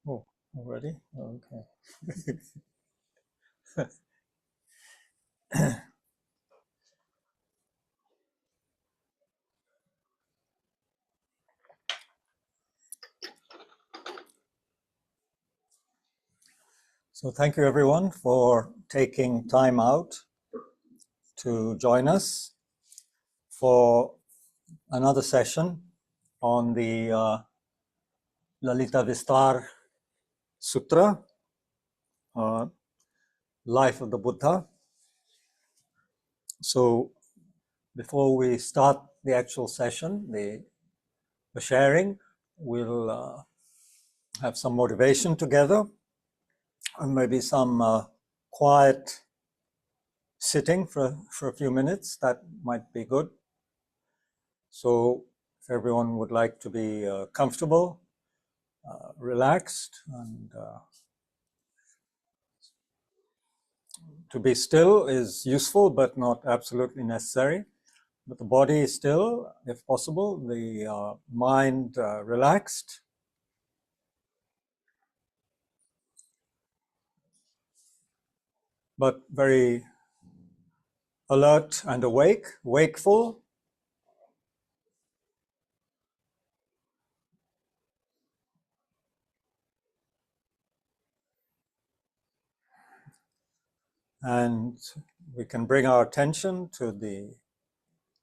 Oh, already? Okay. So thank you everyone for taking time out to join us for another session on the Lalitavistara Sutra, Life of the Buddha. So before we start the actual session, the sharing, we'll have some motivation together and maybe some quiet sitting for a few minutes. That might be good. So if everyone would like to be comfortable, relaxed, and to be still is useful but not absolutely necessary. But the body is still, if possible, the mind relaxed. But very alert and awake, wakeful. And we can bring our attention to the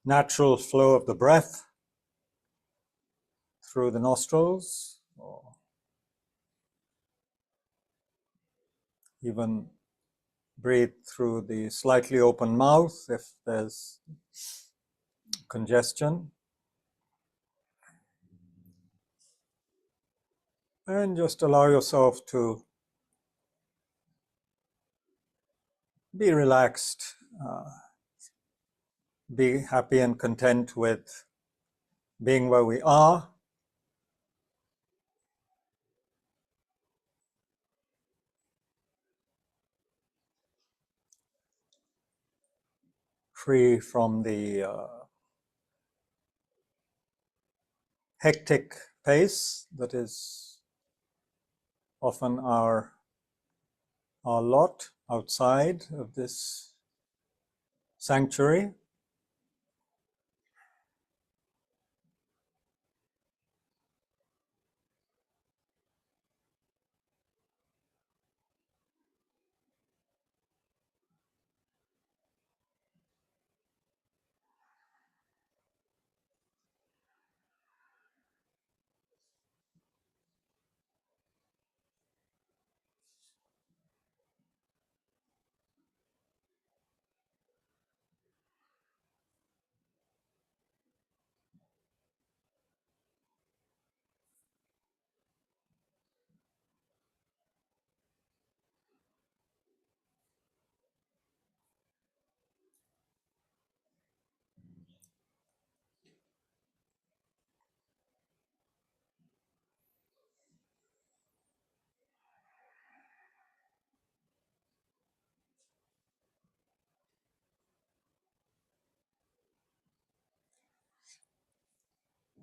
natural flow of the breath through the nostrils, or even breathe through the slightly open mouth if there's congestion. And just allow yourself to be relaxed, be happy and content with being where we are. Free from the hectic pace that is often our lot outside of this sanctuary.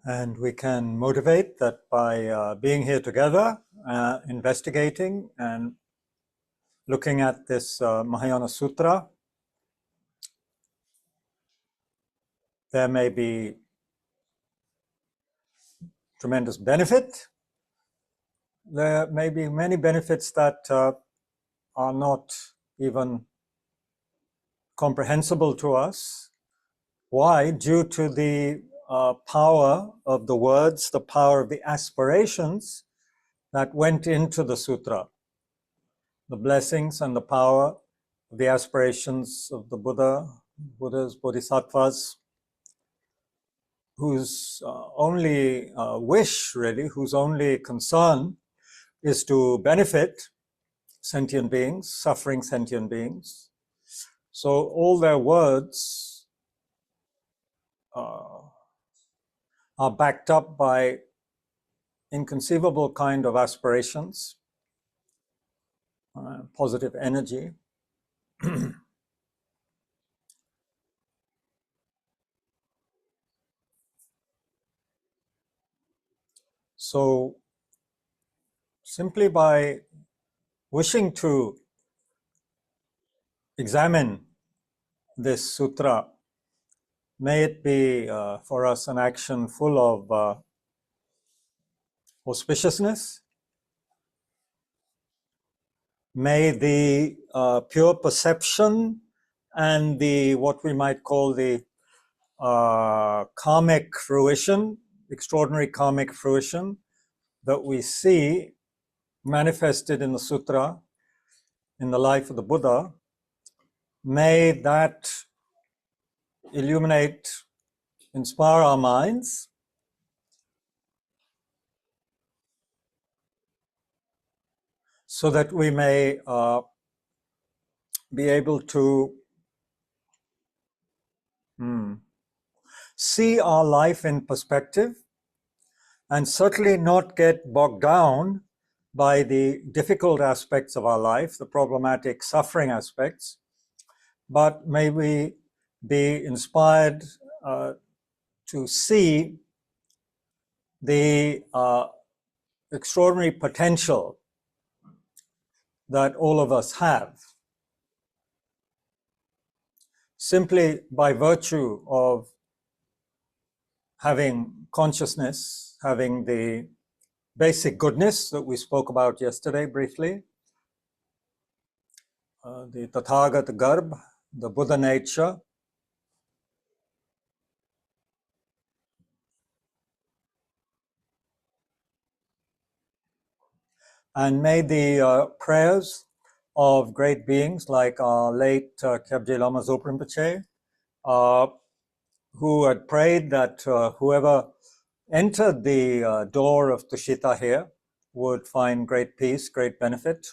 And we can motivate that by being here together, investigating and looking at this Mahayana Sutra. There may be tremendous benefit. There may be many benefits that are not even comprehensible to us. Why? Due to the power of the words, the power of the aspirations that went into the sutra. The blessings and the power of the aspirations of the Buddhas, Bodhisattvas, whose only wish, really, whose only concern is to benefit sentient beings, suffering sentient beings. So all their words are backed up by inconceivable kind of aspirations, positive energy. So simply by wishing to examine this sutra, may it be for us an action full of auspiciousness. May the pure perception and the what we might call the karmic fruition, extraordinary karmic fruition that we see manifested in the sutra, in the life of the Buddha, may that illuminate, inspire our minds so that we may be able to see our life in perspective and certainly not get bogged down by the difficult aspects of our life, the problematic suffering aspects, but may we be inspired to see the extraordinary potential that all of us have, simply by virtue of having consciousness, having the basic goodness that we spoke about yesterday briefly, the Tathagata Garbh, the Buddha nature, and may the prayers of great beings like our late Kyabje Lama Zopa Rinpoche, who had prayed that whoever entered the door of Tushita here would find great peace, great benefit,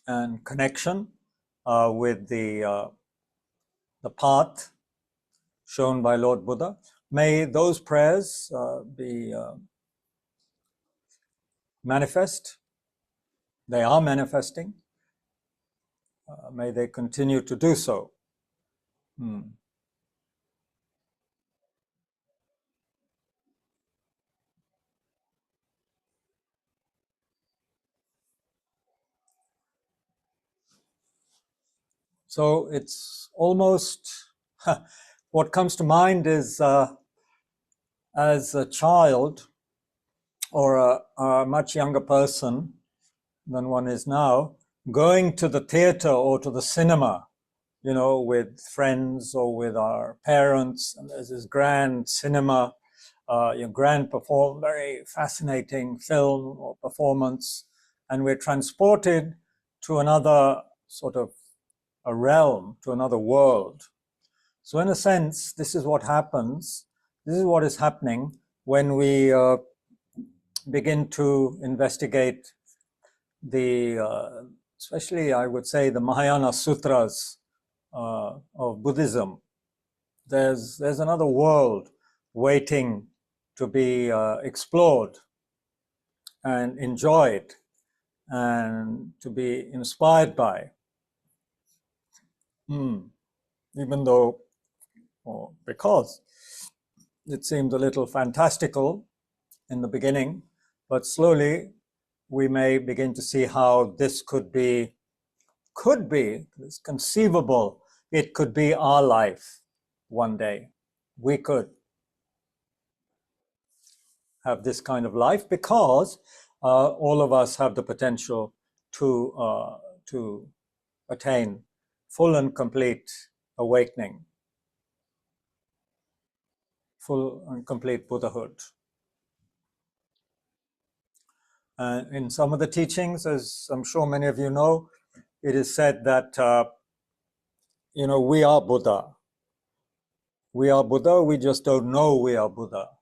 and connection with the path shown by Lord Buddha. May those prayers be manifest. They are manifesting. May they continue to do so. So it's almost, what comes to mind is as a child or a much younger person than one is now, going to the theater or to the cinema, you know, with friends or with our parents, and there's this grand cinema, very fascinating film or performance, and we're transported to another sort of a realm, to another world. So in a sense, this is what happens, this is what is happening when we begin to investigate the, especially I would say the Mahayana Sutras of Buddhism. There's another world waiting to be explored and enjoyed and to be inspired by. Even though, or because it seemed a little fantastical in the beginning, but slowly we may begin to see how this could be, it's conceivable, it could be our life one day. We could have this kind of life because all of us have the potential to attain full and complete awakening, full and complete Buddhahood. In some of the teachings, as I'm sure many of you know, it is said that, we are Buddha. We are Buddha, we just don't know we are Buddha.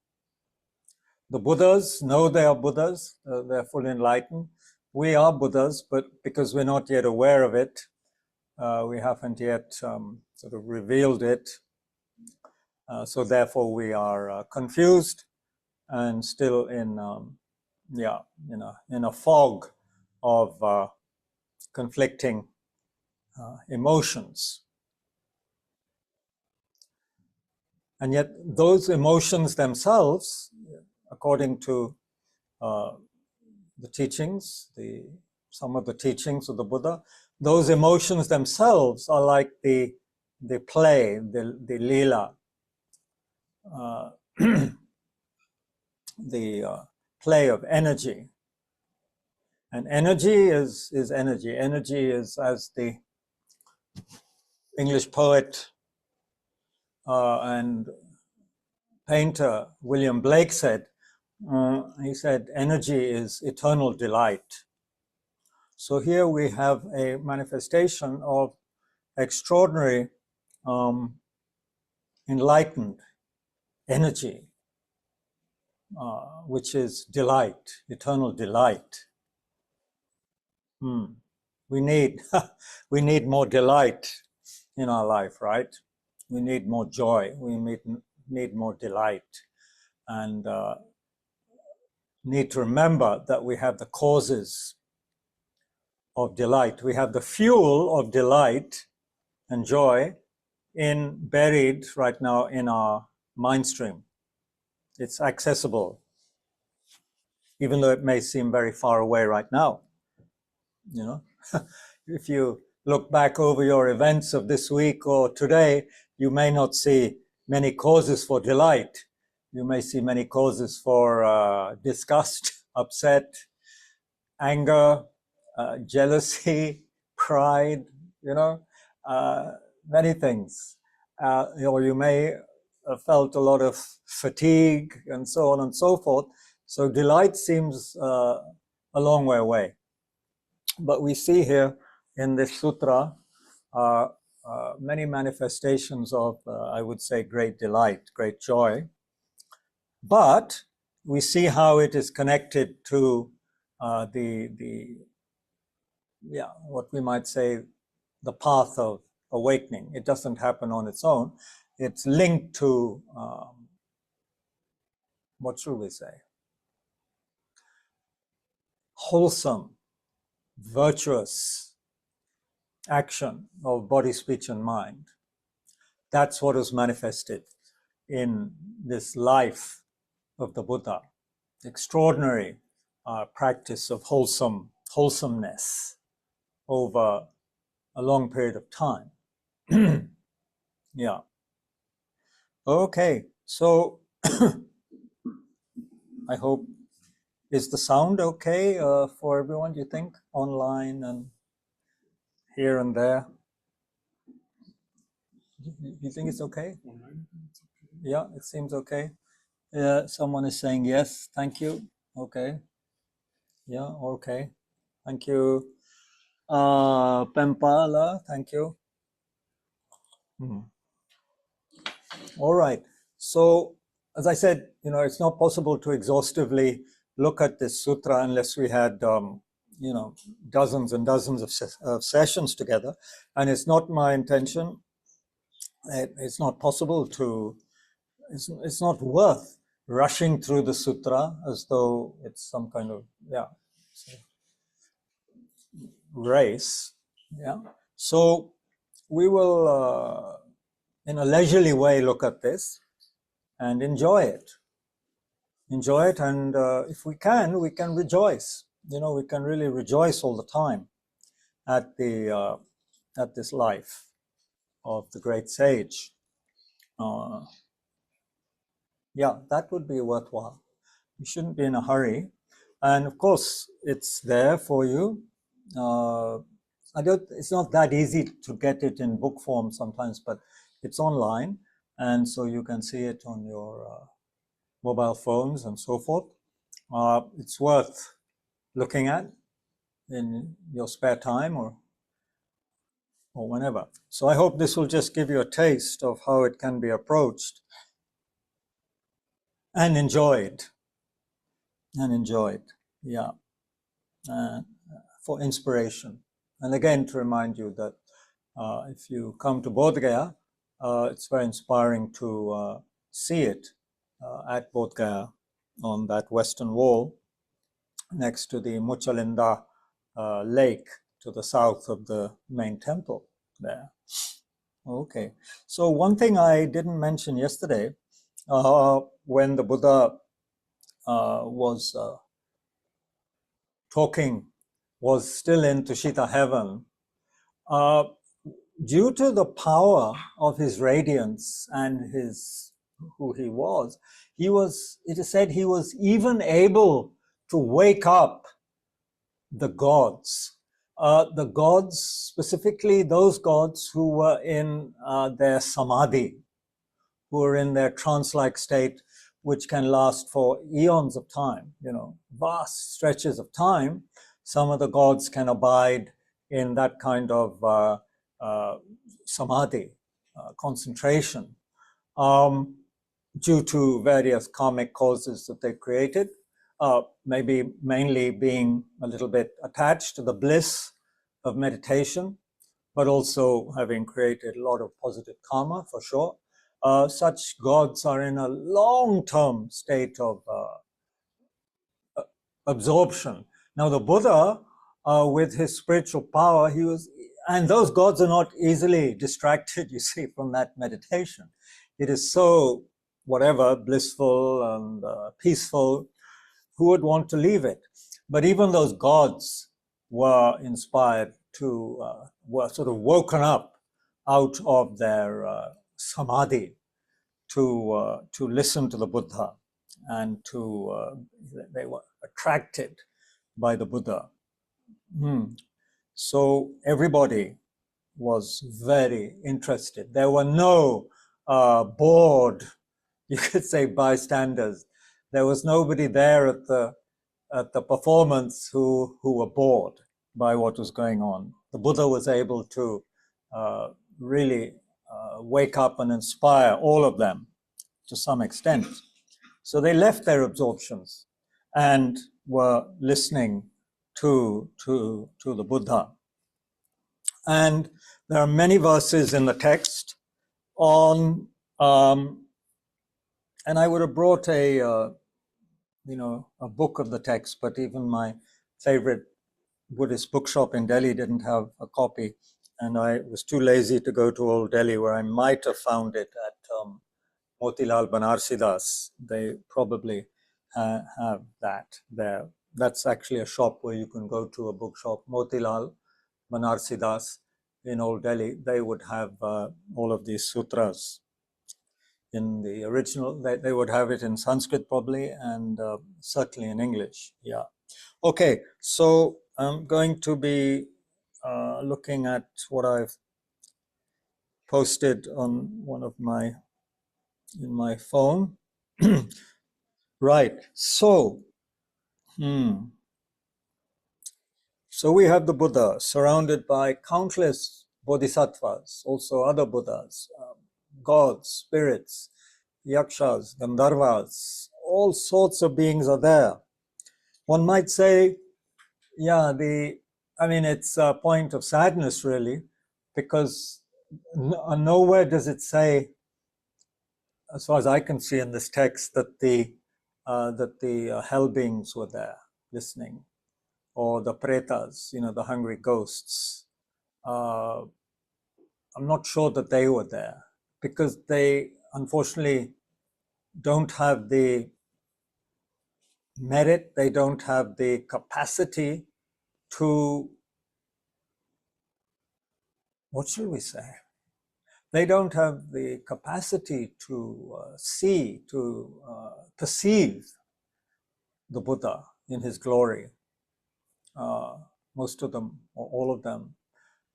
The Buddhas know they are Buddhas, they're fully enlightened. We are Buddhas, but because we're not yet aware of it, we haven't yet sort of revealed it. So therefore we are confused and still in a fog of conflicting emotions. And yet those emotions themselves, according to the teachings, some of the teachings of the Buddha, those emotions themselves are like the play, the lila, the play of energy. And energy is energy. Energy is, as the English poet and painter William Blake said, he said, energy is eternal delight. So here we have a manifestation of extraordinary enlightened energy, which is delight, eternal delight. We need we need more delight in our life, right? We need more joy. We need more delight, and need to remember that we have the causes of delight. We have the fuel of delight and joy buried right now in our mind stream. It's accessible, even though it may seem very far away right now. You know, if you look back over your events of this week or today, you may not see many causes for delight. You may see many causes for disgust, upset, anger, jealousy, pride, many things. Or you may have felt a lot of fatigue and so on and so forth. So delight seems a long way away. But we see here in this sutra many manifestations of, I would say, great delight, great joy. But we see how it is connected to what we might say, the path of awakening. It doesn't happen on its own. It's linked to, what should we say, wholesome, virtuous action of body, speech, and mind. That's what is manifested in this life of the Buddha. Extraordinary practice of wholesomeness over a long period of time. Yeah. Okay, so I hope, is the sound okay for everyone, do you think, online and here and there? You think it's okay? Yeah, it seems okay. Someone is saying yes, thank you. Okay. Yeah, okay. Thank you. Pempala, thank you. All right. So, as I said, it's not possible to exhaustively look at this sutra unless we had, dozens and dozens of sessions together. And it's not my intention. It's not possible to. It's not worth rushing through the sutra as though it's some kind of race. Yeah. So we will, in a leisurely way, look at this and enjoy it. Enjoy it, and if we can rejoice. We can really rejoice all the time at this life of the great sage. Yeah, that would be worthwhile. You shouldn't be in a hurry, and of course, it's there for you. It's not that easy to get it in book form sometimes, but it's online, and so you can see it on your mobile phones and so forth. It's worth looking at in your spare time or whenever. So I hope this will just give you a taste of how it can be approached and enjoyed. Yeah, for inspiration. And again, to remind you that if you come to Bodhgaya, it's very inspiring to see it at Bodhgaya on that western wall next to the Muchalinda lake to the south of the main temple there. Okay, so one thing I didn't mention yesterday, when the Buddha was talking was still in Tushita heaven, due to the power of his radiance and who he was, it is said he was even able to wake up the gods. The gods, specifically those gods who were in their samadhi, who are in their trance-like state, which can last for eons of time, vast stretches of time. Some of the gods can abide in that kind of samadhi, concentration, due to various karmic causes that they created, maybe mainly being a little bit attached to the bliss of meditation, but also having created a lot of positive karma, for sure. Such gods are in a long-term state of absorption. Now, the Buddha, with his spiritual power, and those gods are not easily distracted, you see, from that meditation. It is so, blissful and peaceful. Who would want to leave it? But even those gods were inspired were sort of woken up out of their samadhi to listen to the Buddha, and they were attracted by the Buddha. So everybody was very interested. There were no bored, you could say, bystanders. There was nobody there at the performance who were bored by what was going on. The Buddha was able to really wake up and inspire all of them to some extent. So they left their absorptions and were listening to the Buddha. And there are many verses in the text on, and I would have brought a book of the text, but even my favorite Buddhist bookshop in Delhi didn't have a copy, and I was too lazy to go to Old Delhi, where I might have found it at Motilal Banarsidas. They probably have that there. That's actually a shop where you can go to, a bookshop, Motilal Banarsidas in Old Delhi. They would have all of these sutras in the original. They would have it in Sanskrit probably, and certainly in English. Yeah. Okay, so I'm going to be looking at what I've posted on in my phone. Right. So, so we have the Buddha surrounded by countless bodhisattvas, also other Buddhas, gods, spirits, yakshas, gandharvas, all sorts of beings are there. One might say, yeah, it's a point of sadness, really, because nowhere does it say, as far as I can see in this text, that the hell beings were there listening, or the pretas, the hungry ghosts. I'm not sure that they were there, because they unfortunately don't have the merit, they don't have the capacity to, what shall we say? They don't have the capacity to perceive the Buddha in his glory. Most of them, or all of them,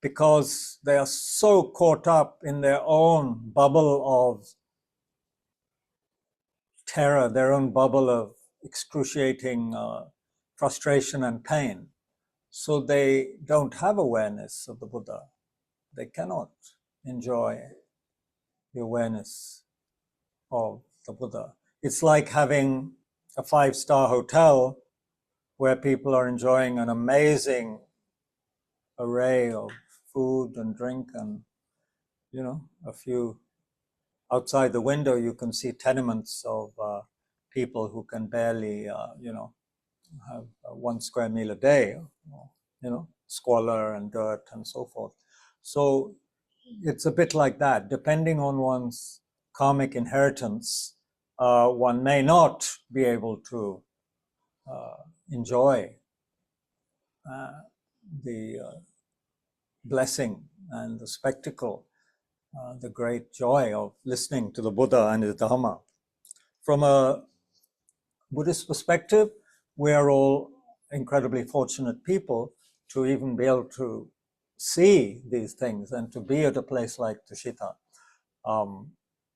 because they are so caught up in their own bubble of terror, their own bubble of excruciating frustration and pain. So they don't have awareness of the Buddha. They cannot enjoy the awareness of the Buddha. It's like having a 5-star hotel where people are enjoying an amazing array of food and drink, and a few outside the window you can see tenements of people who can barely have 1 square meal a day, squalor and dirt and so forth. So it's a bit like that. Depending on one's karmic inheritance, one may not be able to enjoy the blessing and the spectacle, the great joy of listening to the Buddha and his Dharma. From a Buddhist perspective, we are all incredibly fortunate people to even be able to see these things and to be at a place like Tushita.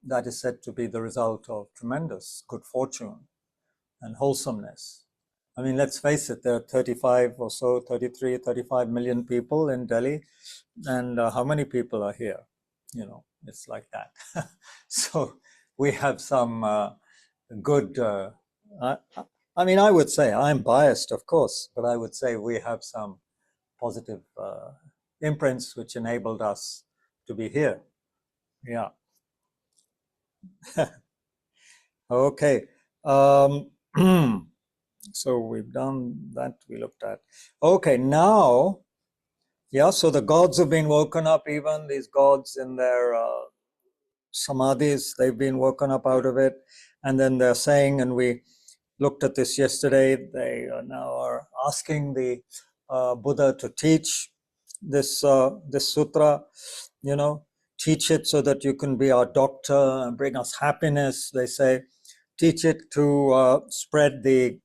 That is said to be the result of tremendous good fortune and wholesomeness. I mean, let's face it, there are 35 or so, 33, 35 million people in Delhi, and how many people are here? You know, it's like that. So we have some good, I mean, I would say, I'm biased, of course, but I would say we have some positive imprints which enabled us to be here. Yeah. Okay. So we've done that, we looked at. Okay, now, yeah, so the gods have been woken up, even these gods in their samadhis, they've been woken up out of it. And then they're saying, and we looked at this yesterday, they now are asking the Buddha to teach this sutra, you know, teach it so that you can be our doctor and bring us happiness, they say. Teach it to spread the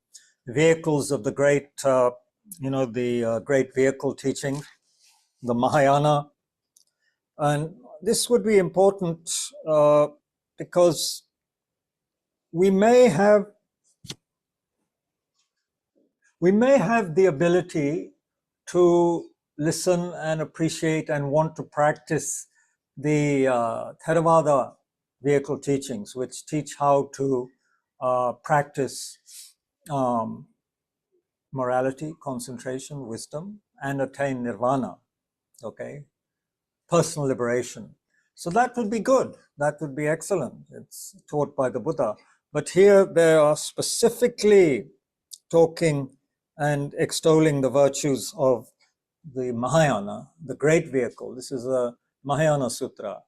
vehicles of the great, the great vehicle teaching, the Mahayana. And this would be important because we may have the ability to listen and appreciate and want to practice the Theravada vehicle teachings, which teach how to practice morality, concentration, wisdom, and attain nirvana, okay? Personal liberation. So that would be good. That would be excellent. It's taught by the Buddha. But here they are specifically talking and extolling the virtues of the Mahayana, the great vehicle. This is a Mahayana Sutra,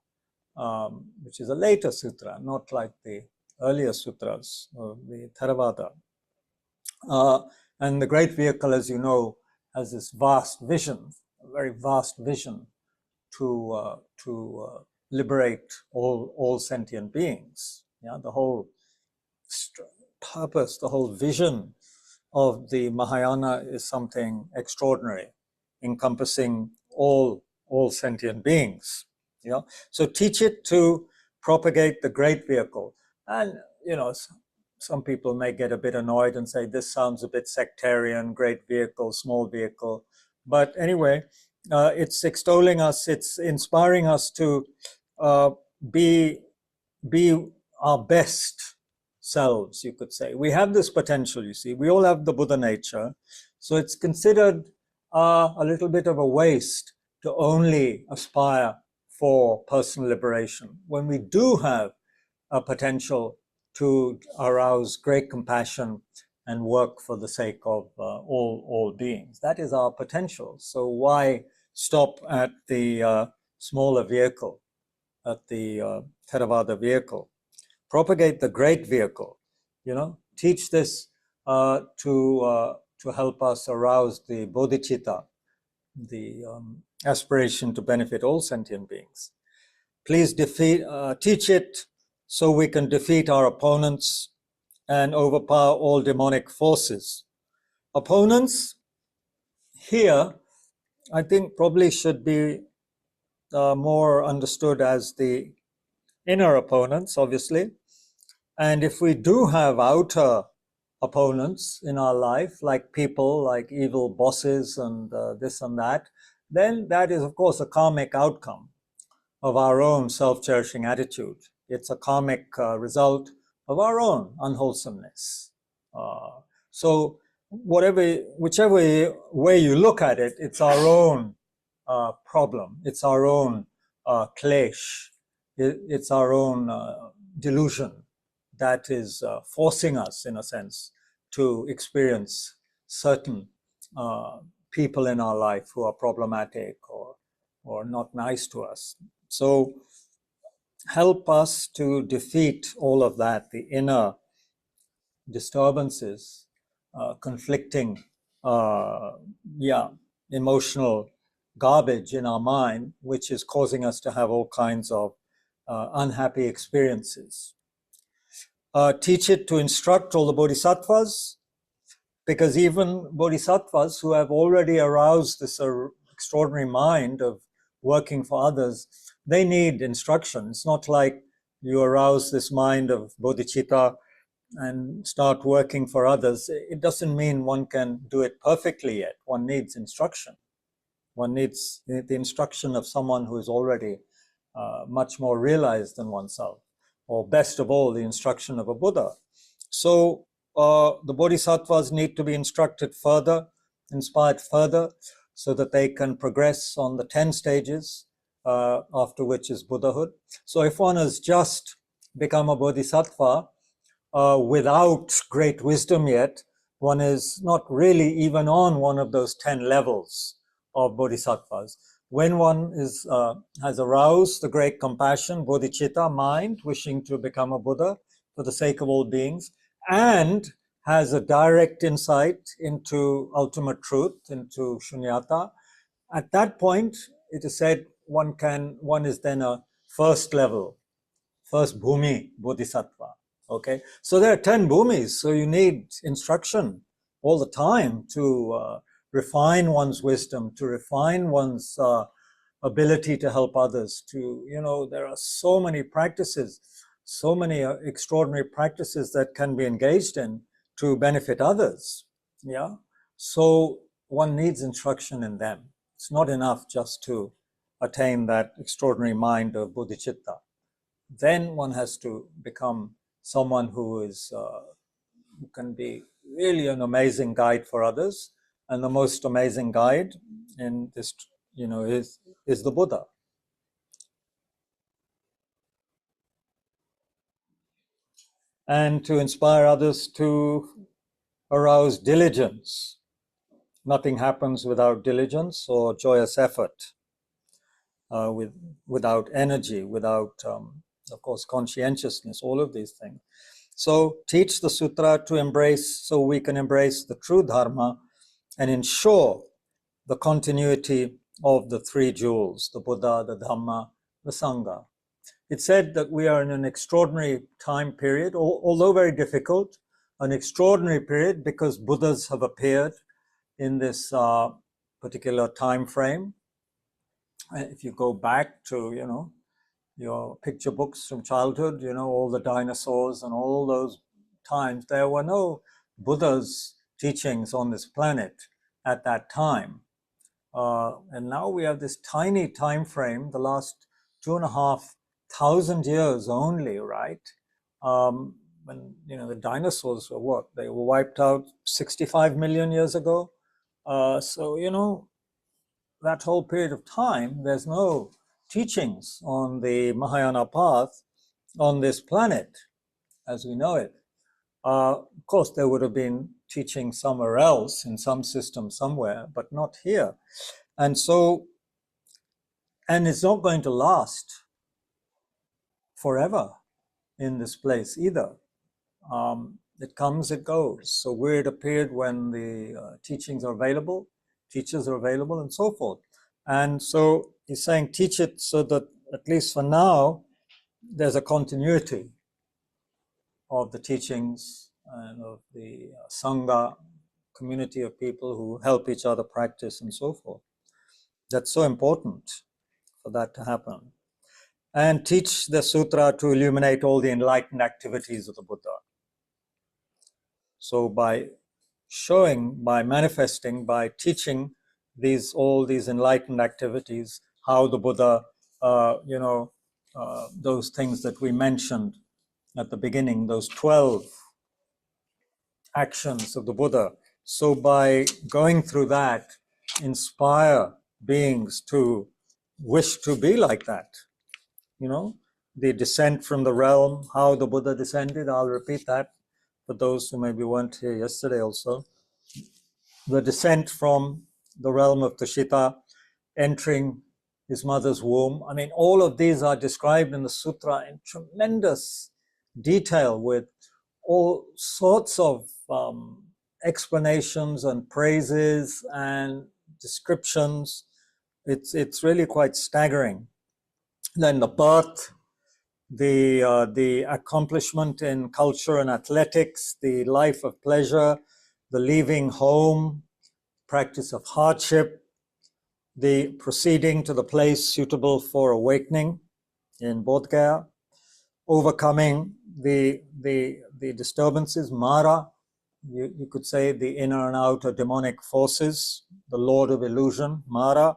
which is a later sutra, not like the earlier sutras of the Theravada. And the great vehicle, as you know, has this vast vision, a very vast vision to liberate all sentient beings. Yeah, the whole purpose, the whole vision of the Mahayana is something extraordinary, encompassing all sentient beings. Yeah, so teach it to propagate the great vehicle. And you know, some people may get a bit annoyed and say this sounds a bit sectarian, great vehicle, small vehicle. But anyway, it's extolling us, it's inspiring us to be our best selves, you could say. We have this potential, you see. We all have the Buddha nature. So it's considered a little bit of a waste to only aspire for personal liberation, when we do have a potential to arouse great compassion and work for the sake of all beings. That is our potential. So why stop at the smaller vehicle, at the Theravada vehicle? Propagate the great vehicle, you know, teach this to help us arouse the bodhicitta, the aspiration to benefit all sentient beings. Please teach it so we can defeat our opponents and overpower all demonic forces. Opponents here, I think, probably should be more understood as the inner opponents, obviously. And if we do have outer opponents in our life, like people, like evil bosses and this and that, then that is, of course, a karmic outcome of our own self-cherishing attitude. It's a karmic result of our own unwholesomeness. So whichever way you look at it, it's our own problem. It's our own klesh. It's our own delusion that is forcing us, in a sense, to experience certain people in our life who are problematic or not nice to us. So help us to defeat all of that, the inner disturbances, conflicting yeah, emotional garbage in our mind, which is causing us to have all kinds of unhappy experiences. Teach it to instruct all the bodhisattvas, because even bodhisattvas who have already aroused this extraordinary mind of working for others, they need instruction. It's not like you arouse this mind of bodhicitta and start working for others. It doesn't mean one can do it perfectly yet. One needs instruction. One needs the instruction of someone who is already much more realized than oneself, or best of all, the instruction of a Buddha. So the bodhisattvas need to be instructed further, inspired further, so that they can progress on the 10 stages, after which is Buddhahood. So if one has just become a bodhisattva without great wisdom yet, one is not really even on one of those 10 levels of bodhisattvas. When one is has aroused the great compassion, bodhicitta, mind, wishing to become a Buddha for the sake of all beings, and has a direct insight into ultimate truth, into shunyata, at that point, it is said one is then a first level, first bhumi bodhisattva. Okay, so there are 10 bhumis, so you need instruction all the time to refine one's wisdom, to refine one's ability to help others, to, there are so many practices, so many extraordinary practices that can be engaged in to benefit others. Yeah, so one needs instruction in them. It's not enough just to attain that extraordinary mind of bodhicitta. Then one has to become someone who can be really an amazing guide for others, and the most amazing guide in this, is the Buddha. And to inspire others to arouse diligence. Nothing happens without diligence or joyous effort, without energy, without, of course, conscientiousness, all of these things. So teach the sutra to embrace, so we can embrace the true Dharma and ensure the continuity of the three jewels, the Buddha, the Dhamma, the Sangha. It's said that we are in an extraordinary time period, although very difficult, an extraordinary period because Buddhas have appeared in this particular time frame. If you go back to, your picture books from childhood, all the dinosaurs and all those times, there were no Buddha's teachings on this planet at that time. And now we have this tiny time frame, the last 2,500 years only, right? When, the dinosaurs were what? They were wiped out 65 million years ago. So, that whole period of time, there's no teachings on the Mahayana path on this planet as we know it. Of course, there would have been teaching somewhere else in some system somewhere, but not here. And so, and it's not going to last forever in this place either. It comes, it goes. So we're at a period when the teachings are available, teachers are available, and so forth. And so he's saying, teach it so that at least for now, there's a continuity of the teachings and of the Sangha, community of people who help each other practice and so forth. That's so important for that to happen. And teach the sutra to illuminate all the enlightened activities of the Buddha. So by showing, by manifesting, by teaching all these enlightened activities, how the Buddha, those things that we mentioned at the beginning, those 12 actions of the Buddha. So by going through that, inspire beings to wish to be like that. The descent from the realm, how the Buddha descended, I'll repeat that for those who maybe weren't here yesterday also. The descent from the realm of Tushita, entering his mother's womb. I mean, all of these are described in the sutra in tremendous detail with all sorts of explanations and praises and descriptions. It's really quite staggering. Then the birth, the accomplishment in culture and athletics, the life of pleasure, the leaving home, practice of hardship, the proceeding to the place suitable for awakening in Bodhgaya, overcoming the disturbances, Mara, you could say the inner and outer demonic forces, the Lord of illusion, Mara,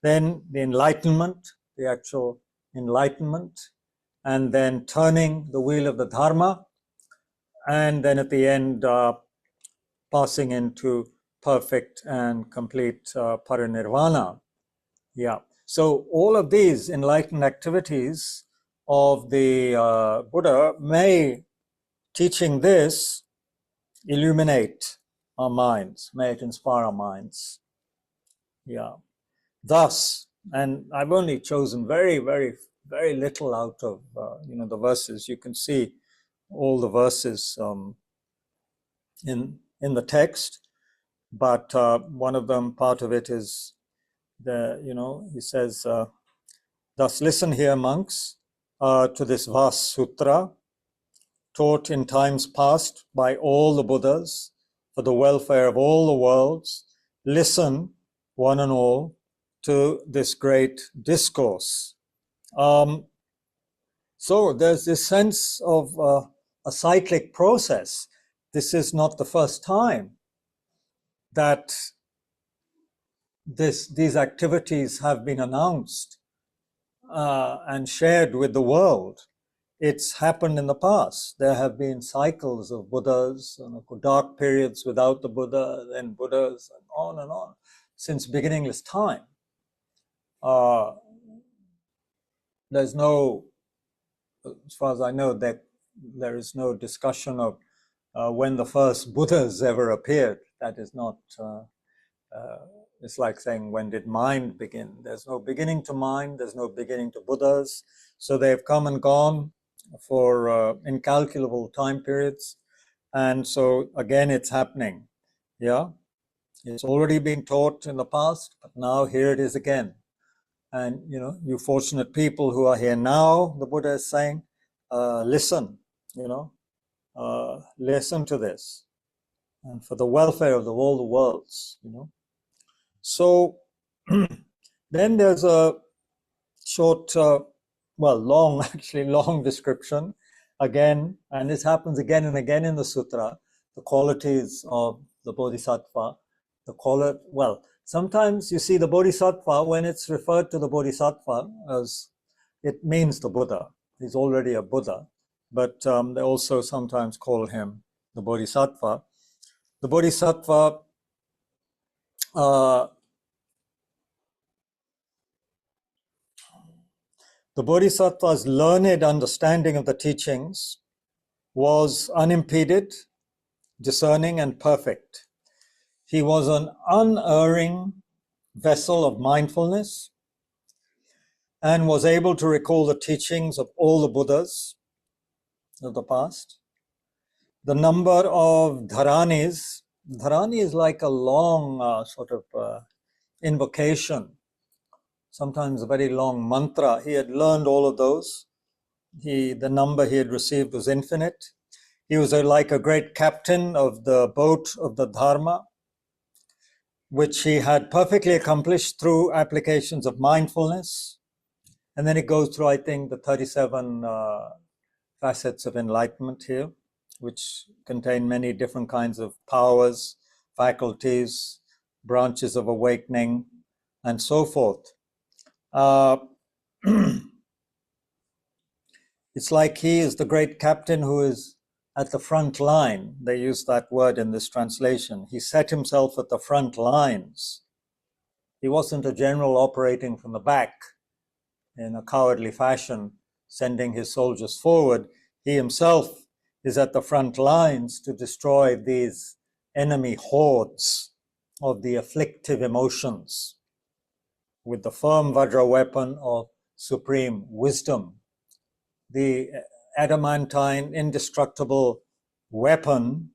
then the enlightenment, the actual enlightenment, and then turning the wheel of the Dharma, and then at the end, passing into perfect and complete parinirvana. Yeah. So all of these enlightened activities of the Buddha may, teaching this, illuminate our minds, may it inspire our minds. Yeah. Thus, and I've only chosen very, very, very little out of the verses. You can see all the verses in the text, but one of them, part of it is he says, thus listen here, monks, to this vast sutra, taught in times past by all the Buddhas for the welfare of all the worlds. Listen, one and all, to this great discourse. So there's this sense of a cyclic process. This is not the first time that these activities have been announced and shared with the world. It's happened in the past. There have been cycles of Buddhas, dark periods without the Buddha, then Buddhas, and on, since beginningless time. There's no, as far as I know, there is no discussion of when the first Buddhas ever appeared. That is not, it's like saying, when did mind begin? There's no beginning to mind, there's no beginning to Buddhas. So they've come and gone for incalculable time periods. And so again, it's happening. Yeah, it's already been taught in the past, but now here it is again. And you fortunate people who are here now, the Buddha is saying, listen, listen to this, and for the welfare of all the worlds, So then there's a short, long description again, and this happens again and again in the sutra, the qualities of the Bodhisattva, sometimes you see the Bodhisattva, when it's referred to the Bodhisattva, as it means the Buddha. He's already a Buddha, but they also sometimes call him the Bodhisattva. The Bodhisattva the Bodhisattva's learned understanding of the teachings was unimpeded, discerning, and perfect. He was an unerring vessel of mindfulness and was able to recall the teachings of all the Buddhas of the past. The number of dharani is like a long invocation, sometimes a very long mantra. He had learned all of those. The number he had received was infinite. He was like a great captain of the boat of the Dharma, which he had perfectly accomplished through applications of mindfulness. And then it goes through, I think, the 37 facets of enlightenment here, which contain many different kinds of powers, faculties, branches of awakening, and so forth. It's like he is the great captain who is at the front line. They use that word in this translation. He set himself at the front lines. He wasn't a general operating from the back in a cowardly fashion, sending his soldiers forward. He himself is at the front lines to destroy these enemy hordes of the afflictive emotions with the firm Vajra weapon of supreme wisdom, the adamantine, indestructible weapon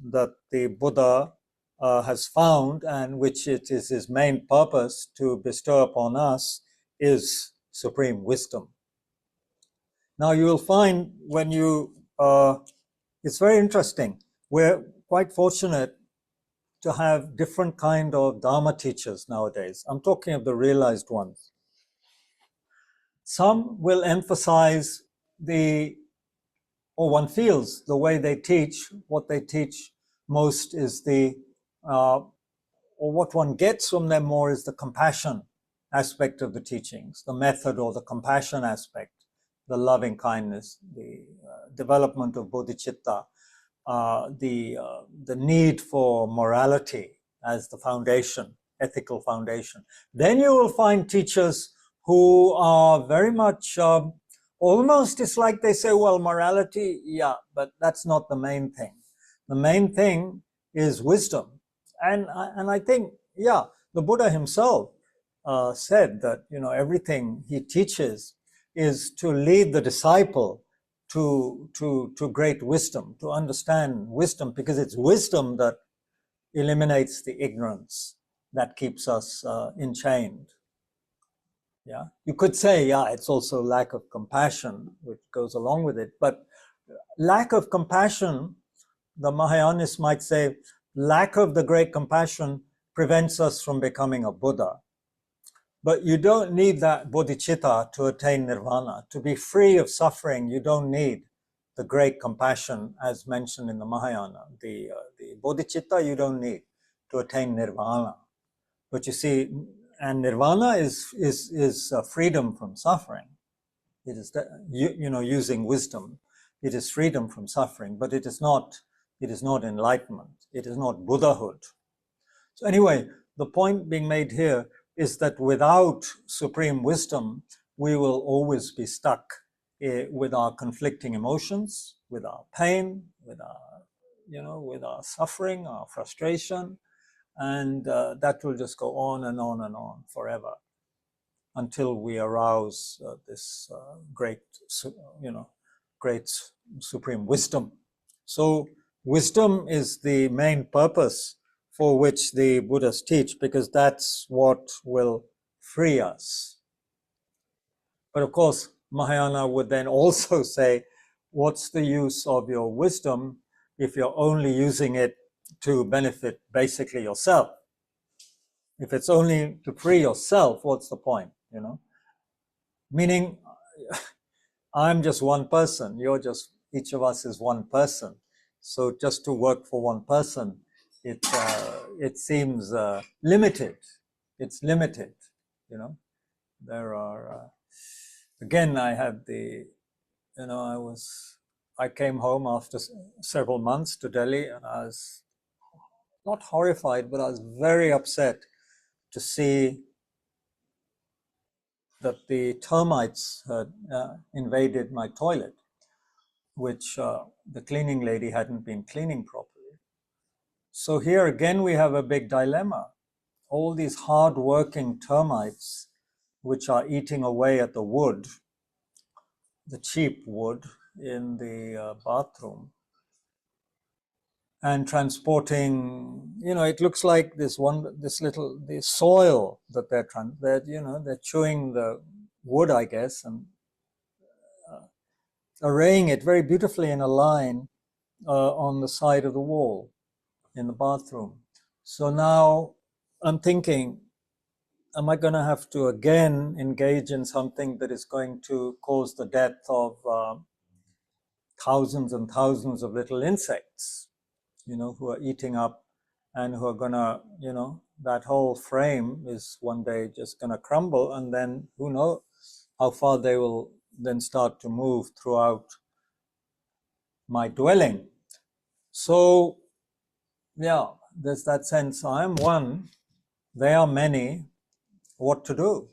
that the Buddha has found, and which it is his main purpose to bestow upon us, is supreme wisdom. Now you will find when you, it's very interesting. We're quite fortunate to have different kind of Dharma teachers nowadays. I'm talking of the realized ones. Some will emphasize or one feels the way they teach, what they teach most is or what one gets from them more is the compassion aspect of the teachings, the method or the compassion aspect, the loving kindness, the development of bodhicitta, the need for morality as the foundation, ethical foundation. Then you will find teachers who are very much, almost it's like they say, well, morality, yeah, but that's not the main thing. The main thing is wisdom. And I think, yeah, the Buddha himself said that, everything he teaches is to lead the disciple to great wisdom, to understand wisdom, because it's wisdom that eliminates the ignorance that keeps us enchained. Yeah, you could say, yeah, it's also lack of compassion which goes along with it, but lack of compassion, the Mahayanists might say, lack of the great compassion prevents us from becoming a Buddha. But you don't need that bodhicitta to attain nirvana. To be free of suffering, you don't need the great compassion as mentioned in the Mahayana. The bodhicitta you don't need to attain nirvana. But you see, and nirvana is freedom from suffering. It is using wisdom. It is freedom from suffering, but it is not enlightenment. It is not Buddhahood. So anyway, the point being made here is that without supreme wisdom, we will always be stuck with our conflicting emotions, with our pain, with our suffering, our frustration, and that will just go on and on and on forever until we arouse this great supreme wisdom. So wisdom is the main purpose for which the Buddhas teach, because that's what will free us. But of course, Mahayana would then also say, what's the use of your wisdom if you're only using it to benefit basically yourself? If it's only to free yourself, what's the point, Meaning, I'm just one person, each of us is one person. So just to work for one person, it seems limited. It's limited, There are, again, I had I came home after several months to Delhi, and I was not horrified, but I was very upset to see that the termites had invaded my toilet, which the cleaning lady hadn't been cleaning properly. So here again we have a big dilemma. All these hard-working termites which are eating away at the wood, the cheap wood in the bathroom, and transporting, it looks like the soil that they're chewing the wood, I guess, and arraying it very beautifully in a line on the side of the wall in the bathroom. So now I'm thinking, am I going to have to again engage in something that is going to cause the death of thousands and thousands of little insects, who are eating up and who are going to, that whole frame is one day just going to crumble, and then who knows how far they will then start to move throughout my dwelling. So, yeah, there's that sense, I am one, they are many, what to do,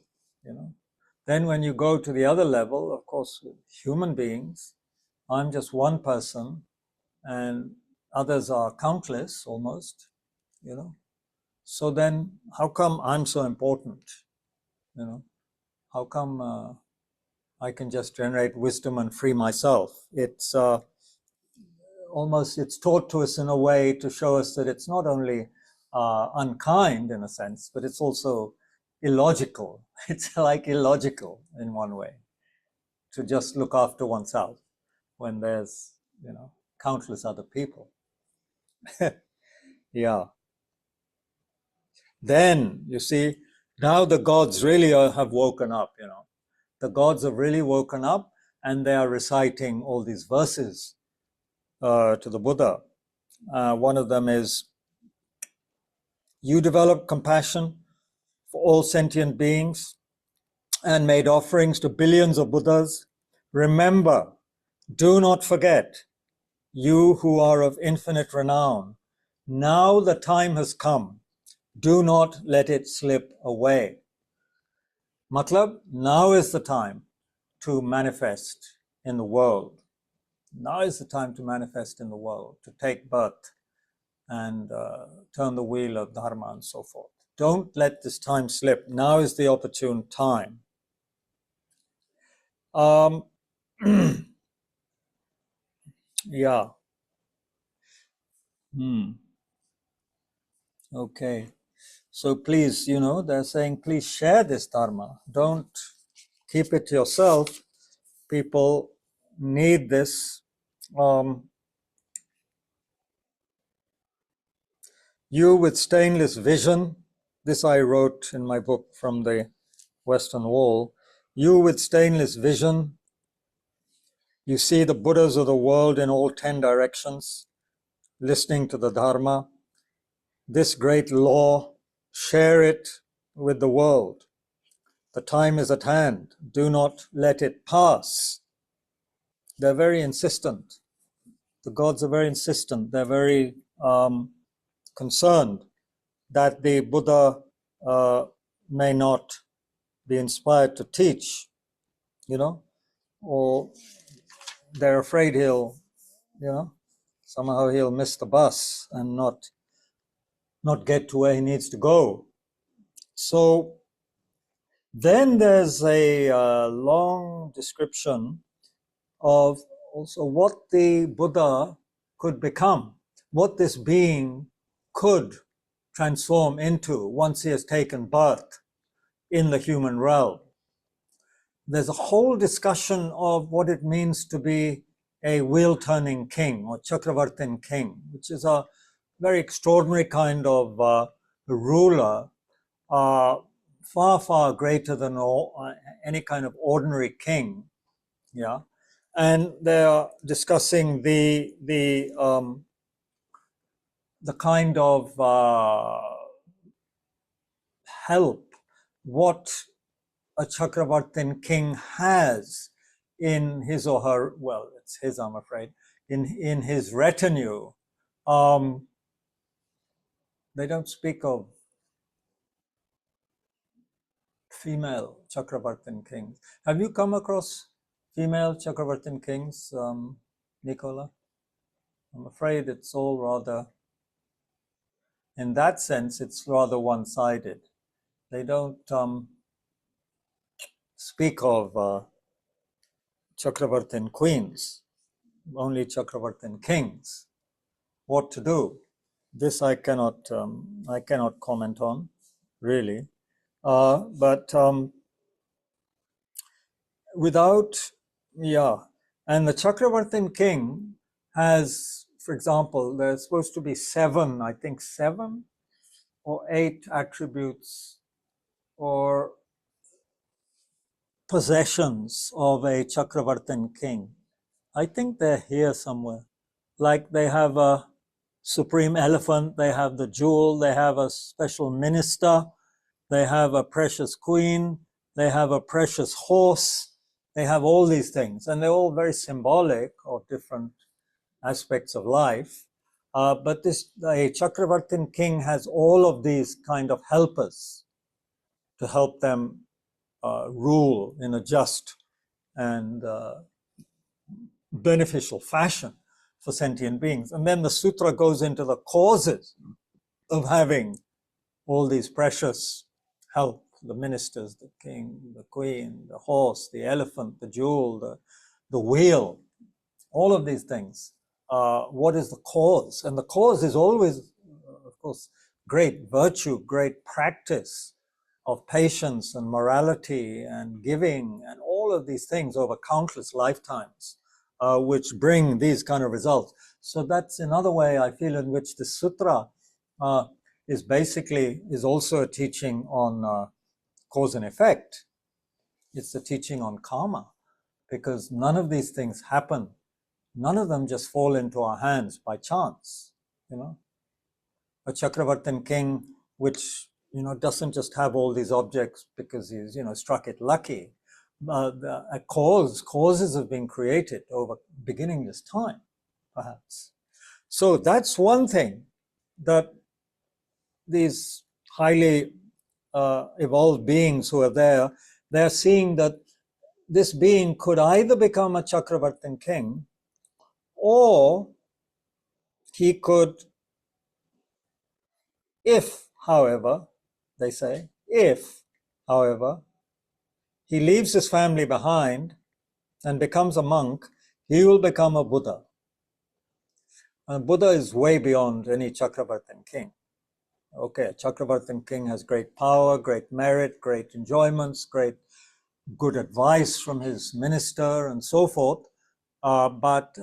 Then when you go to the other level, of course, human beings, I'm just one person and others are countless almost, So then how come I'm so important, How come I can just generate wisdom and free myself? It's almost it's taught to us in a way to show us that it's not only unkind in a sense, but it's also illogical. It's like illogical in one way to just look after oneself when there's, countless other people. Yeah. Then, you see, now the gods really have woken up, The gods have really woken up and they are reciting all these verses to the Buddha. One of them is, you developed compassion for all sentient beings and made offerings to billions of Buddhas. Remember, do not forget, you who are of infinite renown, now the time has come. Do not let it slip away. Matlab, now is the time to manifest in the world. Now is the time to manifest in the world, to take birth and turn the wheel of Dharma and so forth. Don't let this time slip. Now is the opportune time. Yeah. Okay. So please, they're saying, please share this Dharma. Don't keep it to yourself. People need this. You with stainless vision, this I wrote in my book From the Western Wall. You with stainless vision, you see the Buddhas of the world in all 10 directions, listening to the Dharma. This great law, share it with the world. The time is at hand. Do not let it pass. They're very insistent. The gods are very insistent. They're very concerned that the Buddha may not be inspired to teach, or they're afraid somehow he'll miss the bus and not get to where he needs to go. So then there's a long description of also what the Buddha could become, what this being could transform into once he has taken birth in the human realm. There's a whole discussion of what it means to be a wheel-turning king or Chakravartin king, which is a very extraordinary kind of ruler, far, far greater than any kind of ordinary king. Yeah. And they are discussing the kind of help what a Chakravartin king has in his or her, well, it's his, I'm afraid, in his retinue. They don't speak of female Chakravartin kings. Have you come across female Chakravartin kings, Nicola? I'm afraid it's all rather, in that sense, it's rather one-sided. They don't speak of Chakravartin queens, only Chakravartin kings. What to do? This I cannot comment on, really. But without, yeah, and the Chakravartin king has, for example, there's supposed to be 7 or 8 attributes or possessions of a Chakravartin king. I think they're here somewhere. Like they have a supreme elephant, they have the jewel, they have a special minister, they have a precious queen, they have a precious horse, they have all these things, and they're all very symbolic of different aspects of life. But a Chakravartin king has all of these kind of helpers to help them rule in a just and beneficial fashion for sentient beings. And then the sutra goes into the causes of having all these precious help, the ministers, the king, the queen, the horse, the elephant, the jewel, the wheel, all of these things what is the cause? And the cause is always, of course, great virtue, great practice of patience and morality and giving and all of these things over countless lifetimes, which bring these kind of results. So that's another way I feel in which the sutra is also a teaching on cause and effect. It's a teaching on karma, because none of these things happen. None of them just fall into our hands by chance. A Chakravartin king, which doesn't just have all these objects because he's struck it lucky. Causes have been created over beginning this time, perhaps. So that's one thing, that these highly evolved beings who are there, they're seeing that this being could either become a Chakravartin king, or he could, if, however, they say, if, however, he leaves his family behind and becomes a monk, he will become a Buddha. And Buddha is way beyond any Chakravartin king. Okay, a Chakravartin king has great power, great merit, great enjoyments, great good advice from his minister and so forth, but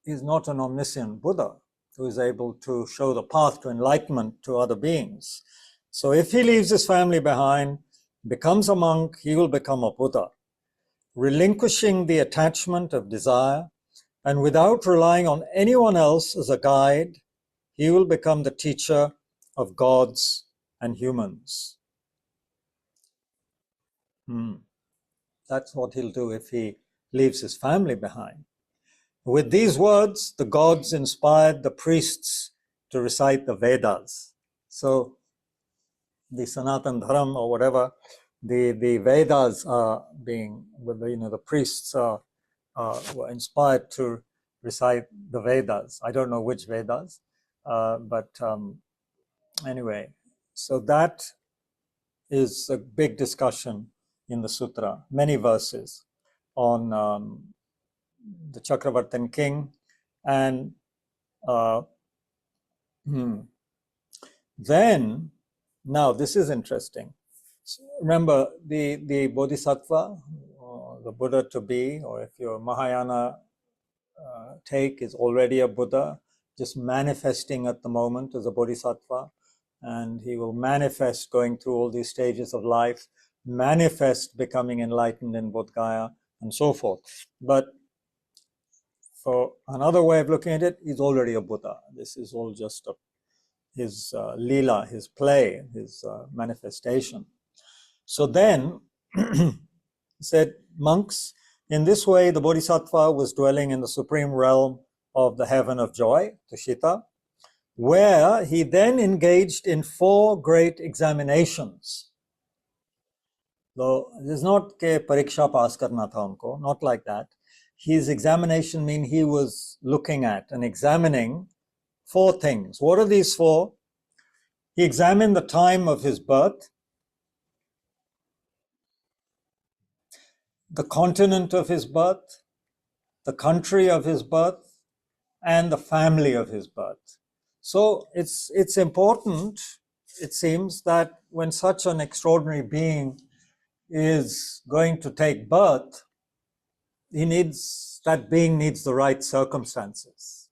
he's not an omniscient Buddha who is able to show the path to enlightenment to other beings. So if he leaves his family behind, becomes a monk, he will become a Buddha, relinquishing the attachment of desire, and without relying on anyone else as a guide, he will become the teacher of gods and humans. That's what he'll do if he leaves his family behind. With these words, the gods inspired the priests to recite the Vedas. So the Sanatan Dharma or whatever, the Vedas are being, the priests were inspired to recite the Vedas. I don't know which Vedas, but anyway, so that is a big discussion in the sutra, many verses on the Chakravartin king. And then, now this is interesting. Remember, the Bodhisattva, the Buddha to be, or if you're Mahayana take, is already a Buddha, just manifesting at the moment as a Bodhisattva. And he will manifest going through all these stages of life, manifest becoming enlightened in Bodhgaya, and so forth. But for another way of looking at it, he's already a Buddha. This is all just his lila, his play, his manifestation. So then, he said, monks, in this way, the Bodhisattva was dwelling in the supreme realm of the heaven of joy, Tushita, where he then engaged in 4 great examinations. So it is not ke pariksha pass karna tha unko, not like that. His examination means he was looking at and examining 4 things. What are these 4? He examined the time of his birth, the continent of his birth, the country of his birth, and the family of his birth. So it's important, it seems, that when such an extraordinary being is going to take birth, that being needs the right circumstances.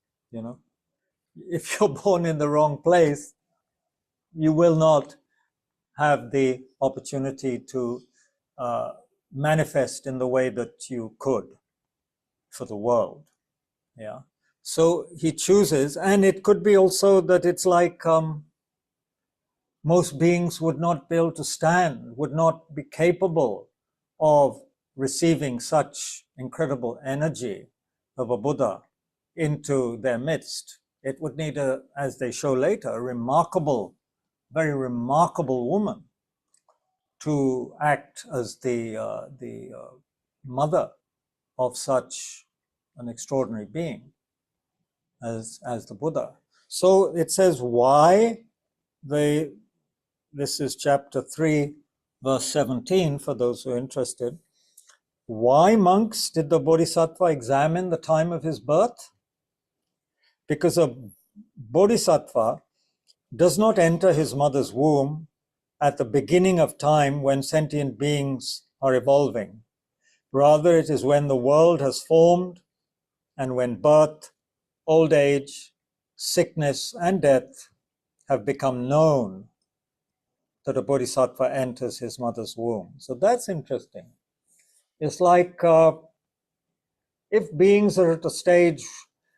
If you're born in the wrong place, you will not have the opportunity to manifest in the way that you could for the world. Yeah. So he chooses, and it could be also that it's like most beings would not be able to stand, would not be capable of receiving such incredible energy of a Buddha into their midst. It would need, as they show later, a remarkable, very remarkable woman to act as the mother of such an extraordinary being as the Buddha. So it says why this is chapter 3, verse 17, for those who are interested. Why, monks, did the Bodhisattva examine the time of his birth? because a bodhisattva does not enter his mother's womb at the beginning of time when sentient beings are evolving. Rather, it is when the world has formed and when birth, old age, sickness, and death have become known that a bodhisattva enters his mother's womb. So that's interesting. It's like if beings are at a stage,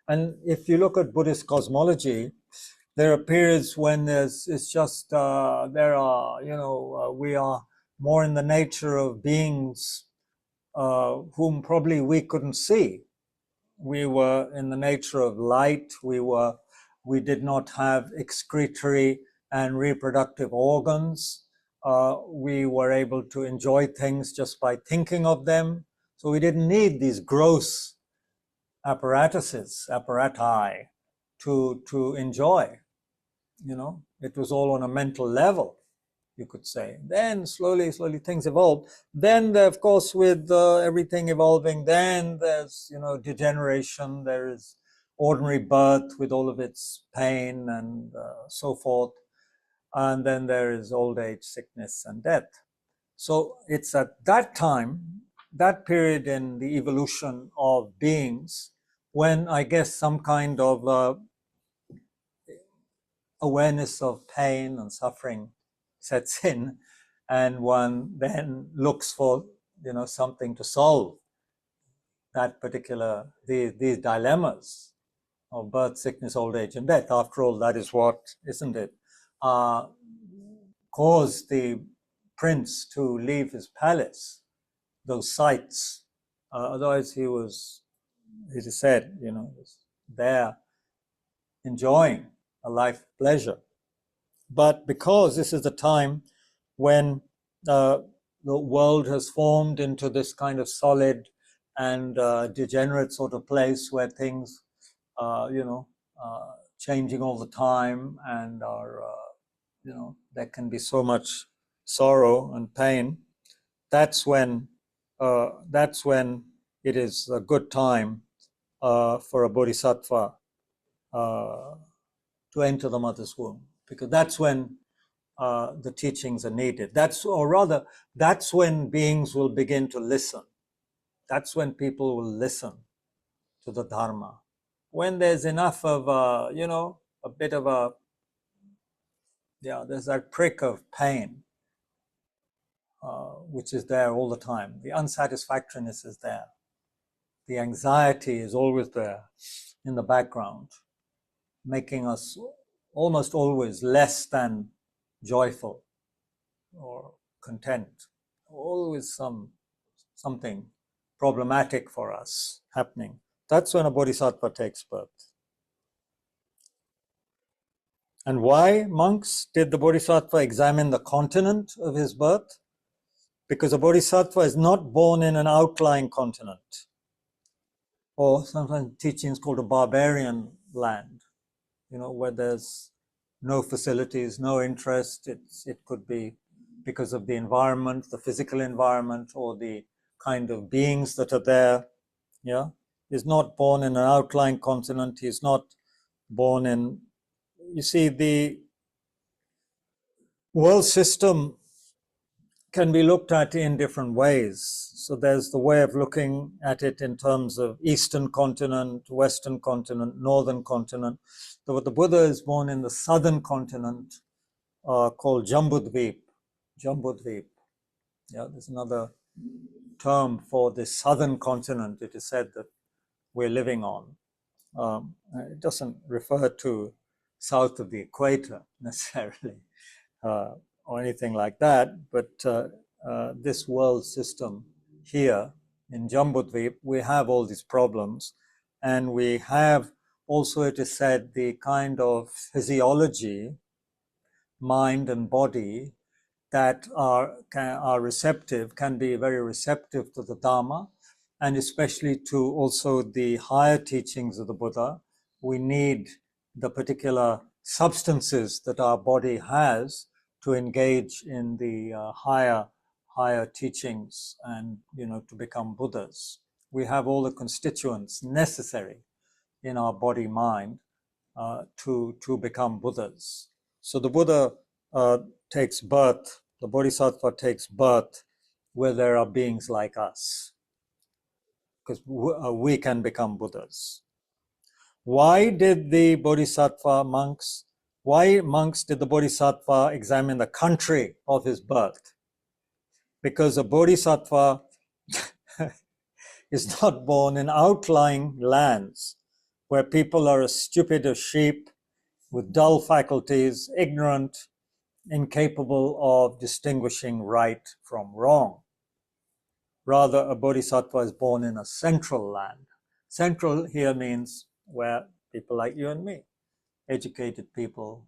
and if you look at Buddhist cosmology, there are periods when it's just, we are more in the nature of beings whom probably we couldn't see. We were in the nature of light. We did not have excretory and reproductive organs. We were able to enjoy things just by thinking of them. So we didn't need these gross apparati to enjoy. It was all on a mental level, you could say. Then slowly things evolved. Then, of course, with everything evolving, then there's, degeneration. There is ordinary birth with all of its pain and so forth. And then there is old age, sickness, and death. So it's at that time, that period in the evolution of beings, when I guess some kind of awareness of pain and suffering sets in, and one then looks for something to solve that particular these dilemmas of birth, sickness, old age, and death. After all, that is what, isn't it, caused the prince to leave his palace, those sights. Otherwise, he is said, was there enjoying a life of pleasure. But because this is the time when the world has formed into this kind of solid and degenerate sort of place where things, changing all the time, and are, there can be so much sorrow and pain. That's when it is a good time for a bodhisattva to enter the mother's womb, because that's when the teachings are needed. That's when beings will begin to listen. That's when people will listen to the Dharma. When there's enough of, a bit of there's that prick of pain, which is there all the time. The unsatisfactoriness is there. The anxiety is always there in the background, making us almost always less than joyful or content. Always something problematic for us happening. That's when a bodhisattva takes birth. And why, monks, did the bodhisattva examine the continent of his birth? Because a bodhisattva is not born in an outlying continent, or sometimes teachings called a barbarian land, where there's no facilities, no interest. It could be because of the environment, the physical environment, or the kind of beings that are there. He's not born in an outlying continent. He's not born in, you see, the world system can be looked at in different ways. So there's the way of looking at it in terms of Eastern continent, Western continent, Northern continent. So the Buddha is born in the southern continent, called Jambudvip. Jambudvip. There's another term for the southern continent, it is said, that we're living on. It doesn't refer to south of the equator necessarily, or anything like that, but this world system here in Jambudvip, we have all these problems, and we have also, it is said, the kind of physiology, mind and body, that are receptive, can be very receptive to the Dharma, and especially to also the higher teachings of the Buddha. We need the particular substances that our body has to engage in the higher teachings and, to become Buddhas. We have all the constituents necessary in our body mind to become Buddhas. So the Buddha takes birth, the Bodhisattva takes birth where there are beings like us, because we can become Buddhas. Why did the Bodhisattva monks, why monks did the Bodhisattva examine the country of his birth? Because a Bodhisattva is not born in outlying lands where people are as stupid as sheep, with dull faculties, ignorant, incapable of distinguishing right from wrong. Rather, a bodhisattva is born in a central land. Central here means where people like you and me, educated people,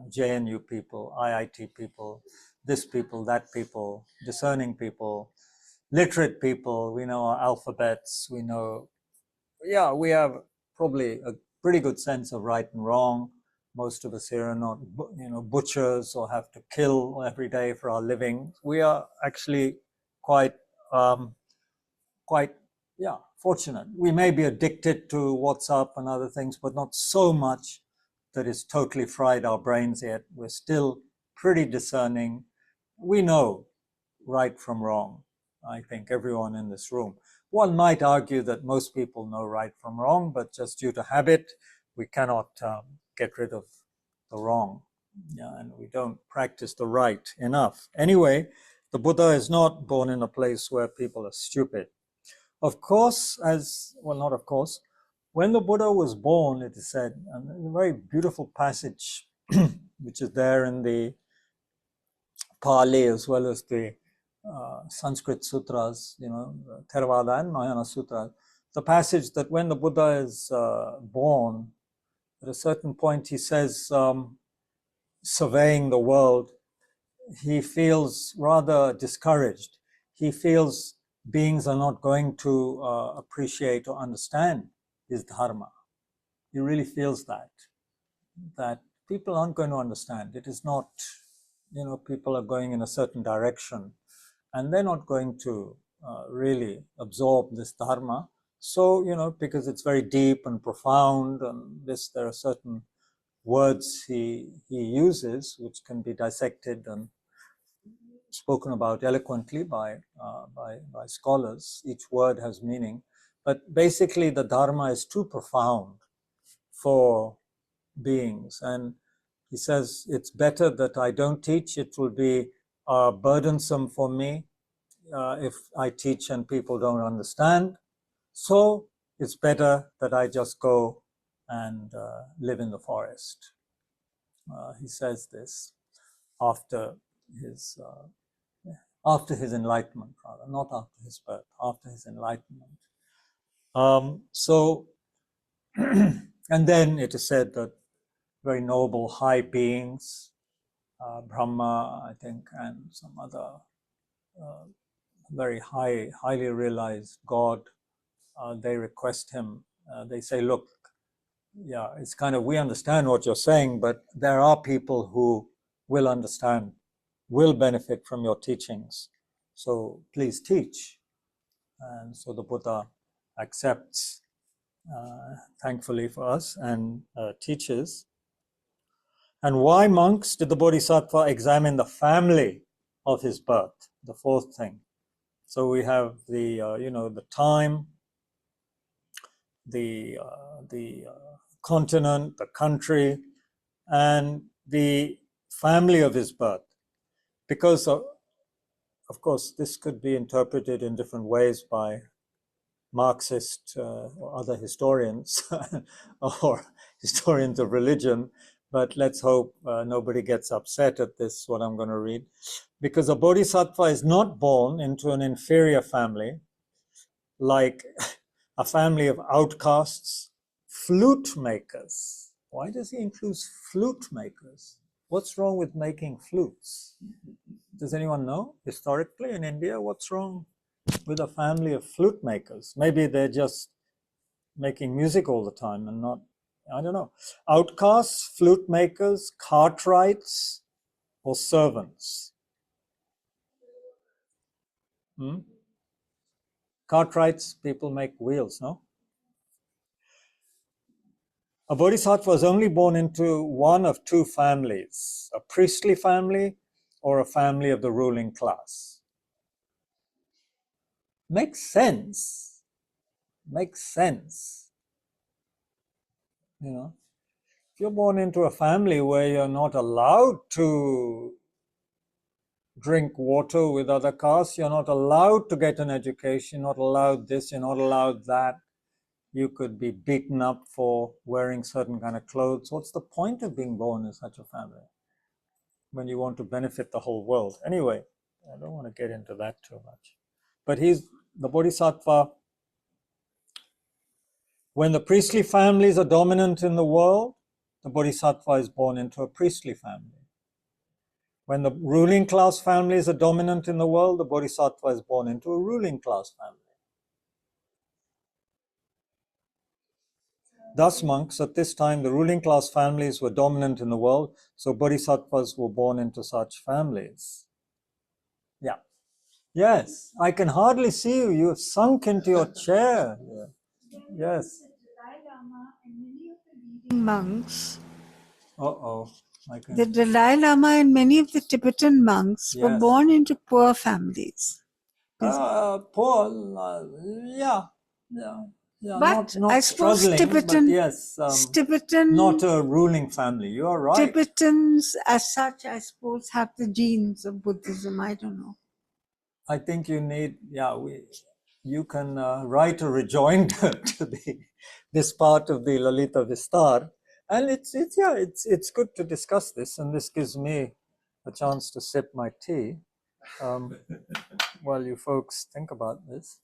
JNU people, IIT people, this people, that people, discerning people, literate people, we know our alphabets, we know, we have probably a pretty good sense of right and wrong. Most of us here are not, butchers or have to kill every day for our living. We are actually quite fortunate. We may be addicted to WhatsApp and other things, but not so much that it's totally fried our brains yet. We're still pretty discerning. We know right from wrong, I think, everyone in this room. One might argue that most people know right from wrong, but just due to habit, we cannot get rid of the wrong, and we don't practice the right enough. Anyway, the Buddha is not born in a place where people are stupid. Of course, not of course, when the Buddha was born, it is said, and a very beautiful passage, which is there in the Pali as well as the Sanskrit sutras, Theravada and Mahayana Sutra, the passage that when the Buddha is born, at a certain point he says, surveying the world, he feels rather discouraged. He feels beings are not going to appreciate or understand his Dharma. He really feels that people aren't going to understand. It is not, people are going in a certain direction and they're not going to really absorb this Dharma. So, because it's very deep and profound, and there are certain words he uses which can be dissected and spoken about eloquently by scholars. Each word has meaning, but basically the Dharma is too profound for beings, and he says it's better that I don't teach. It will be burdensome for me if I teach and people don't understand. So it's better that I just go and live in the forest. He says this after his enlightenment, rather, not after his birth, after his enlightenment. And then it is said that very noble high beings, Brahma, I think, and some other very highly realized God, they request him. They say, look, it's kind of, we understand what you're saying, but there are people who will understand, will benefit from your teachings. So please teach. And so the Buddha accepts, thankfully for us, and teaches. And why, monks, did the Bodhisattva examine the family of his birth? The fourth thing. So we have the the time, the continent, the country, and the family of his birth. Because of course, this could be interpreted in different ways by Marxist or other historians or historians of religion, but let's hope nobody gets upset at this, what I'm going to read. Because a bodhisattva is not born into an inferior family, like a family of outcasts, flute makers. Why does he include flute makers? What's wrong with making flutes? Does anyone know? Historically in India, what's wrong with a family of flute makers? Maybe they're just making music all the time and not, I don't know. Outcasts, flute makers, cartwrights, or servants? Cartwrights, people make wheels, no? A bodhisattva is only born into one of two families, a priestly family or a family of the ruling class. Makes sense. Makes sense. You know, if you're born into a family where you're not allowed to drink water with other castes, you're not allowed to get an education, you're not allowed this, you're not allowed that, you could be beaten up for wearing certain kind of clothes. What's the point of being born in such a family when you want to benefit the whole world? Anyway, I don't want to get into that too much. But he's the bodhisattva. When the priestly families are dominant in the world, the bodhisattva is born into a priestly family. When the ruling class families are dominant in the world, the bodhisattva is born into a ruling class family. Thus, monks, at this time, the ruling class families were dominant in the world, so bodhisattvas were born into such families. Yeah. Yes, I can hardly see you. You have sunk into your chair. Yes. Monks. The Dalai Lama and many of the Tibetan monks were born into poor families. Poor, yeah. But not I suppose struggling, but yes, Tibetan, not a ruling family. You are right. Tibetans, as such, I suppose, have the genes of Buddhism. I don't know. I think you need, you can write a rejoinder to this part of the Lalitavistara, and it's good to discuss this, and this gives me a chance to sip my tea while you folks think about this.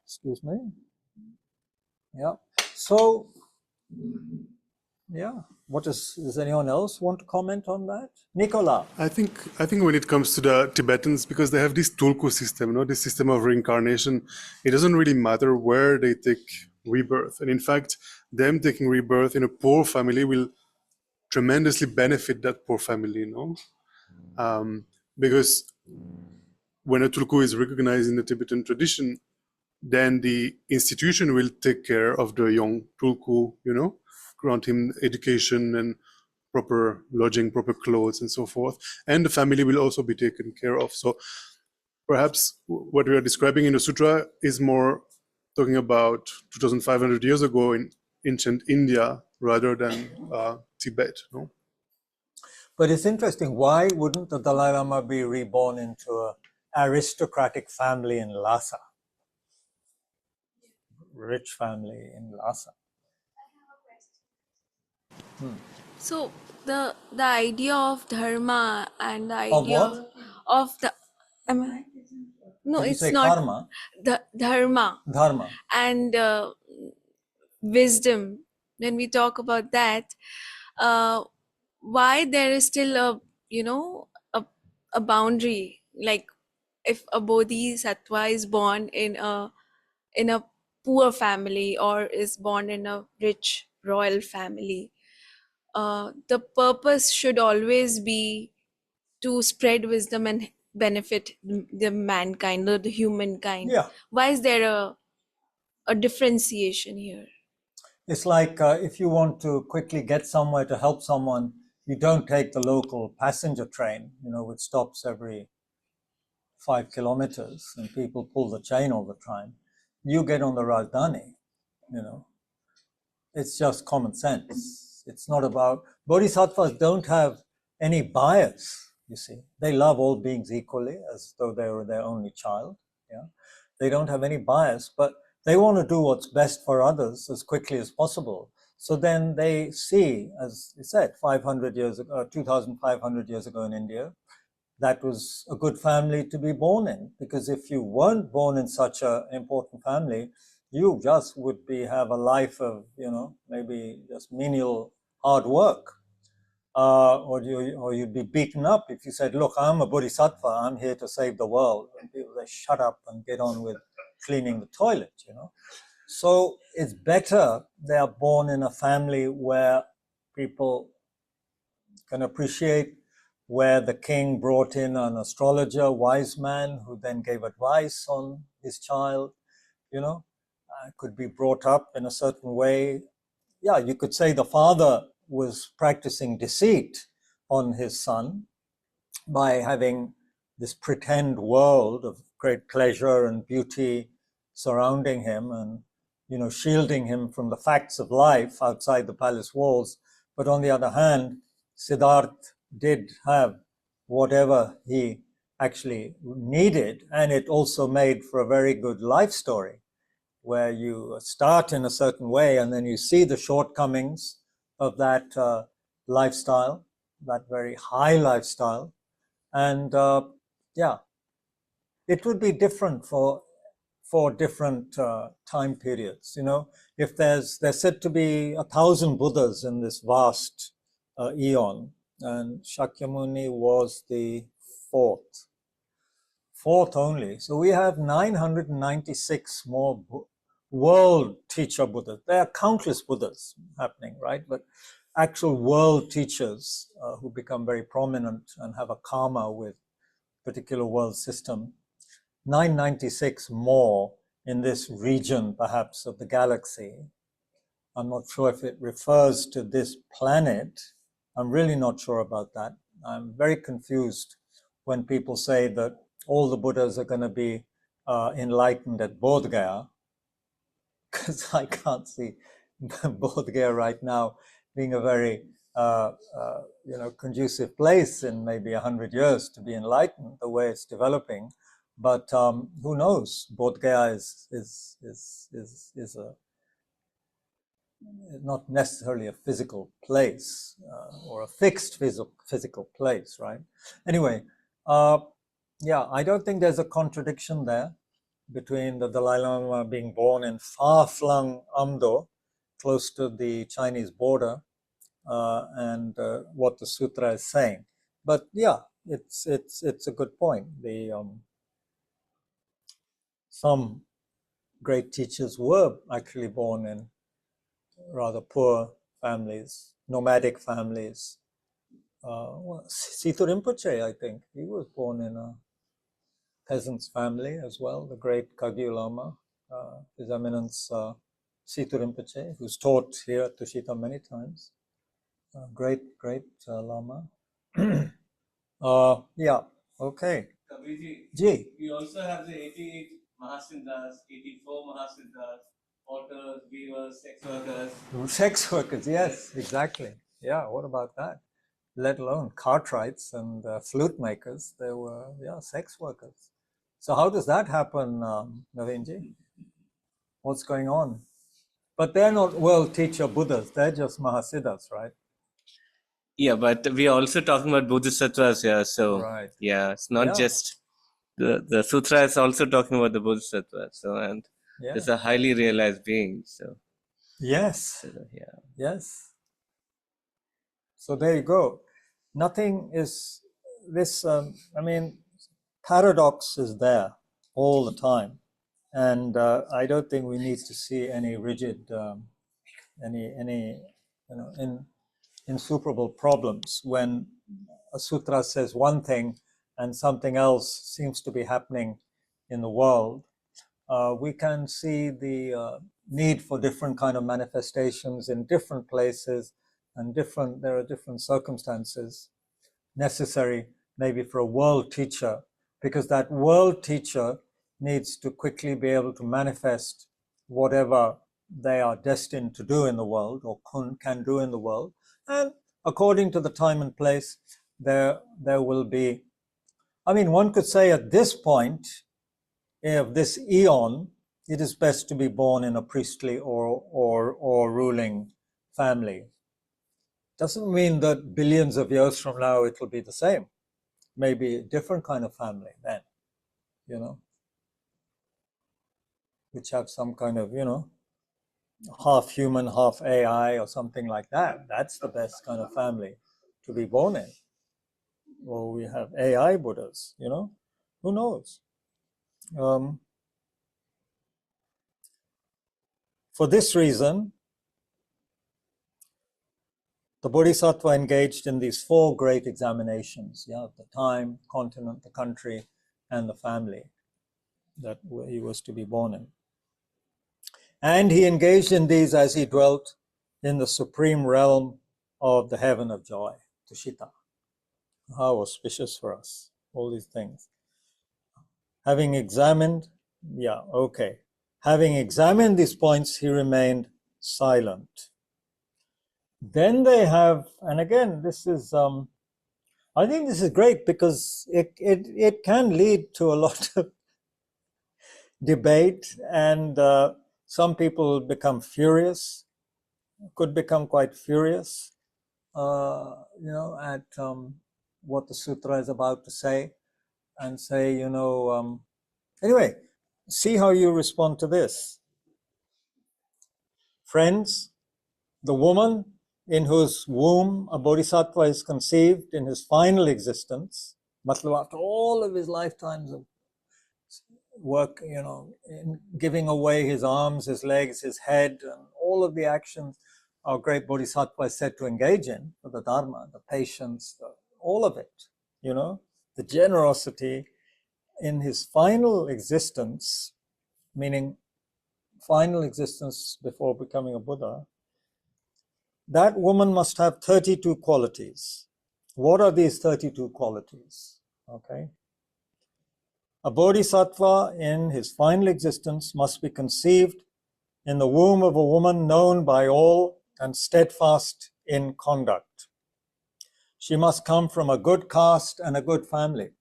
Excuse me. Yeah. So, yeah. Does anyone else want to comment on that? Nicola. I think when it comes to the Tibetans, because they have this tulku system, this system of reincarnation, it doesn't really matter where they take rebirth. And in fact, them taking rebirth in a poor family will tremendously benefit that poor family, because when a tulku is recognized in the Tibetan tradition, then the institution will take care of the young tulku, grant him education and proper lodging, proper clothes, and so forth. And the family will also be taken care of. So perhaps what we are describing in the sutra is more talking about 2,500 years ago in ancient India rather than Tibet. No? But it's interesting. Why wouldn't the Dalai Lama be reborn into an aristocratic family in Lhasa? Rich family in Lhasa. So the idea of dharma and the idea of the no, Did it's you say not karma? The dharma and wisdom. When we talk about that, why there is still a boundary, like if a bodhisattva is born in a poor family or is born in a rich royal family, the purpose should always be to spread wisdom and benefit the mankind or the humankind. Yeah. Why is there a differentiation here? It's like if you want to quickly get somewhere to help someone, you don't take the local passenger train, which stops every 5 kilometers and people pull the chain all the time. You get on the Rajdhani, It's just common sense. It's not about... Bodhisattvas don't have any bias, you see. They love all beings equally as though they were their only child. Yeah, they don't have any bias, but they want to do what's best for others as quickly as possible. So then they see, as you said, 500 years ago, 2,500 years ago in India, that was a good family to be born in, because if you weren't born in such an important family, you just would have a life of, maybe just menial hard work, or you'd be beaten up if you said, look, I'm a bodhisattva, I'm here to save the world. And people say, shut up and get on with cleaning the toilet, So it's better they are born in a family where people can appreciate, where the king brought in an astrologer, wise man, who then gave advice on his child, could be brought up in a certain way. Yeah, you could say the father was practicing deceit on his son by having this pretend world of great pleasure and beauty surrounding him and, shielding him from the facts of life outside the palace walls. But on the other hand, Siddhartha did have whatever he actually needed, and it also made for a very good life story, where you start in a certain way and then you see the shortcomings of that lifestyle, that very high lifestyle. And it would be different for different time periods. If there's said to be 1,000 Buddhas in this vast eon, and Shakyamuni was the fourth only. So we have 996 more world teacher Buddhas. There are countless Buddhas happening, right? But actual world teachers who become very prominent and have a karma with particular world system, 996 more in this region, perhaps, of the galaxy. I'm not sure if it refers to this planet. I'm really not sure about that. I'm very confused when people say that all the Buddhas are going to be enlightened at Bodhgaya, because I can't see Bodhgaya right now being a very conducive place in maybe 100 years to be enlightened the way it's developing. But who knows? Bodhgaya is a not necessarily a physical place or a fixed physical place, right? Anyway, yeah, I don't think there's a contradiction there between the Dalai Lama being born in far-flung Amdo, close to the Chinese border, and what the sutra is saying. But yeah, it's a good point. Some great teachers were actually born in rather poor families, nomadic families. Situ Rinpoche, I think, he was born in a peasant's family as well, the great Kagyu Lama, His Eminence Situ Rinpoche, who's taught here at Tushita many times. Great Lama. Yeah, okay. Kabir Ji. We also have the 88 Mahasiddhas, 84 Mahasiddhas, porters, weavers, sex workers. Sex workers, yes, exactly. Yeah, what about that? Let alone cartwrights and flute makers, they were, sex workers. So how does that happen, Navinji? What's going on? But they're not world teacher Buddhas, they're just Mahasiddhas, right? Yeah, but we are also talking about Bodhisattvas here, so right. Yeah, it's not just the sutra is also talking about the Bodhisattvas. So and it's a highly realized being. So yes, yeah, yes. So there you go. Nothing is this. I mean, paradox is there all the time, and I don't think we need to see any rigid, any insuperable problems when a sutra says one thing and something else seems to be happening in the world. We can see the need for different kind of manifestations in different places, and there are different circumstances necessary maybe for a world teacher, because that world teacher needs to quickly be able to manifest whatever they are destined to do in the world or can do in the world. And according to the time and place, there will be, I mean, one could say at this point of this eon, it is best to be born in a priestly or ruling family. Doesn't mean that billions of years from now it will be the same. Maybe a different kind of family then, which have some kind of, half human, half AI or something like that. That's the best kind of family to be born in. Or we have AI Buddhas, who knows? For this reason, the Bodhisattva engaged in these four great examinations, the time, continent, the country, and the family that he was to be born in. And he engaged in these as he dwelt in the supreme realm of the heaven of joy, Tushita. How auspicious for us, all these things. Having examined, having examined these points, he remained silent. Then they have, and again, this is, I think this is great because it can lead to a lot of debate, and some people become furious, could become quite furious, at what the sutra is about to say, and say, anyway, see how you respond to this. Friends, the woman in whose womb a bodhisattva is conceived in his final existence, matlab after all of his lifetimes of work, in giving away his arms, his legs, his head, and all of the actions our great bodhisattva is said to engage in for the Dharma, the patience, all of it, the generosity in his final existence, meaning final existence before becoming a Buddha. That woman must have 32 qualities. What are these 32 qualities? Okay. A bodhisattva in his final existence must be conceived in the womb of a woman known by all and steadfast in conduct. She must come from a good caste and a good family.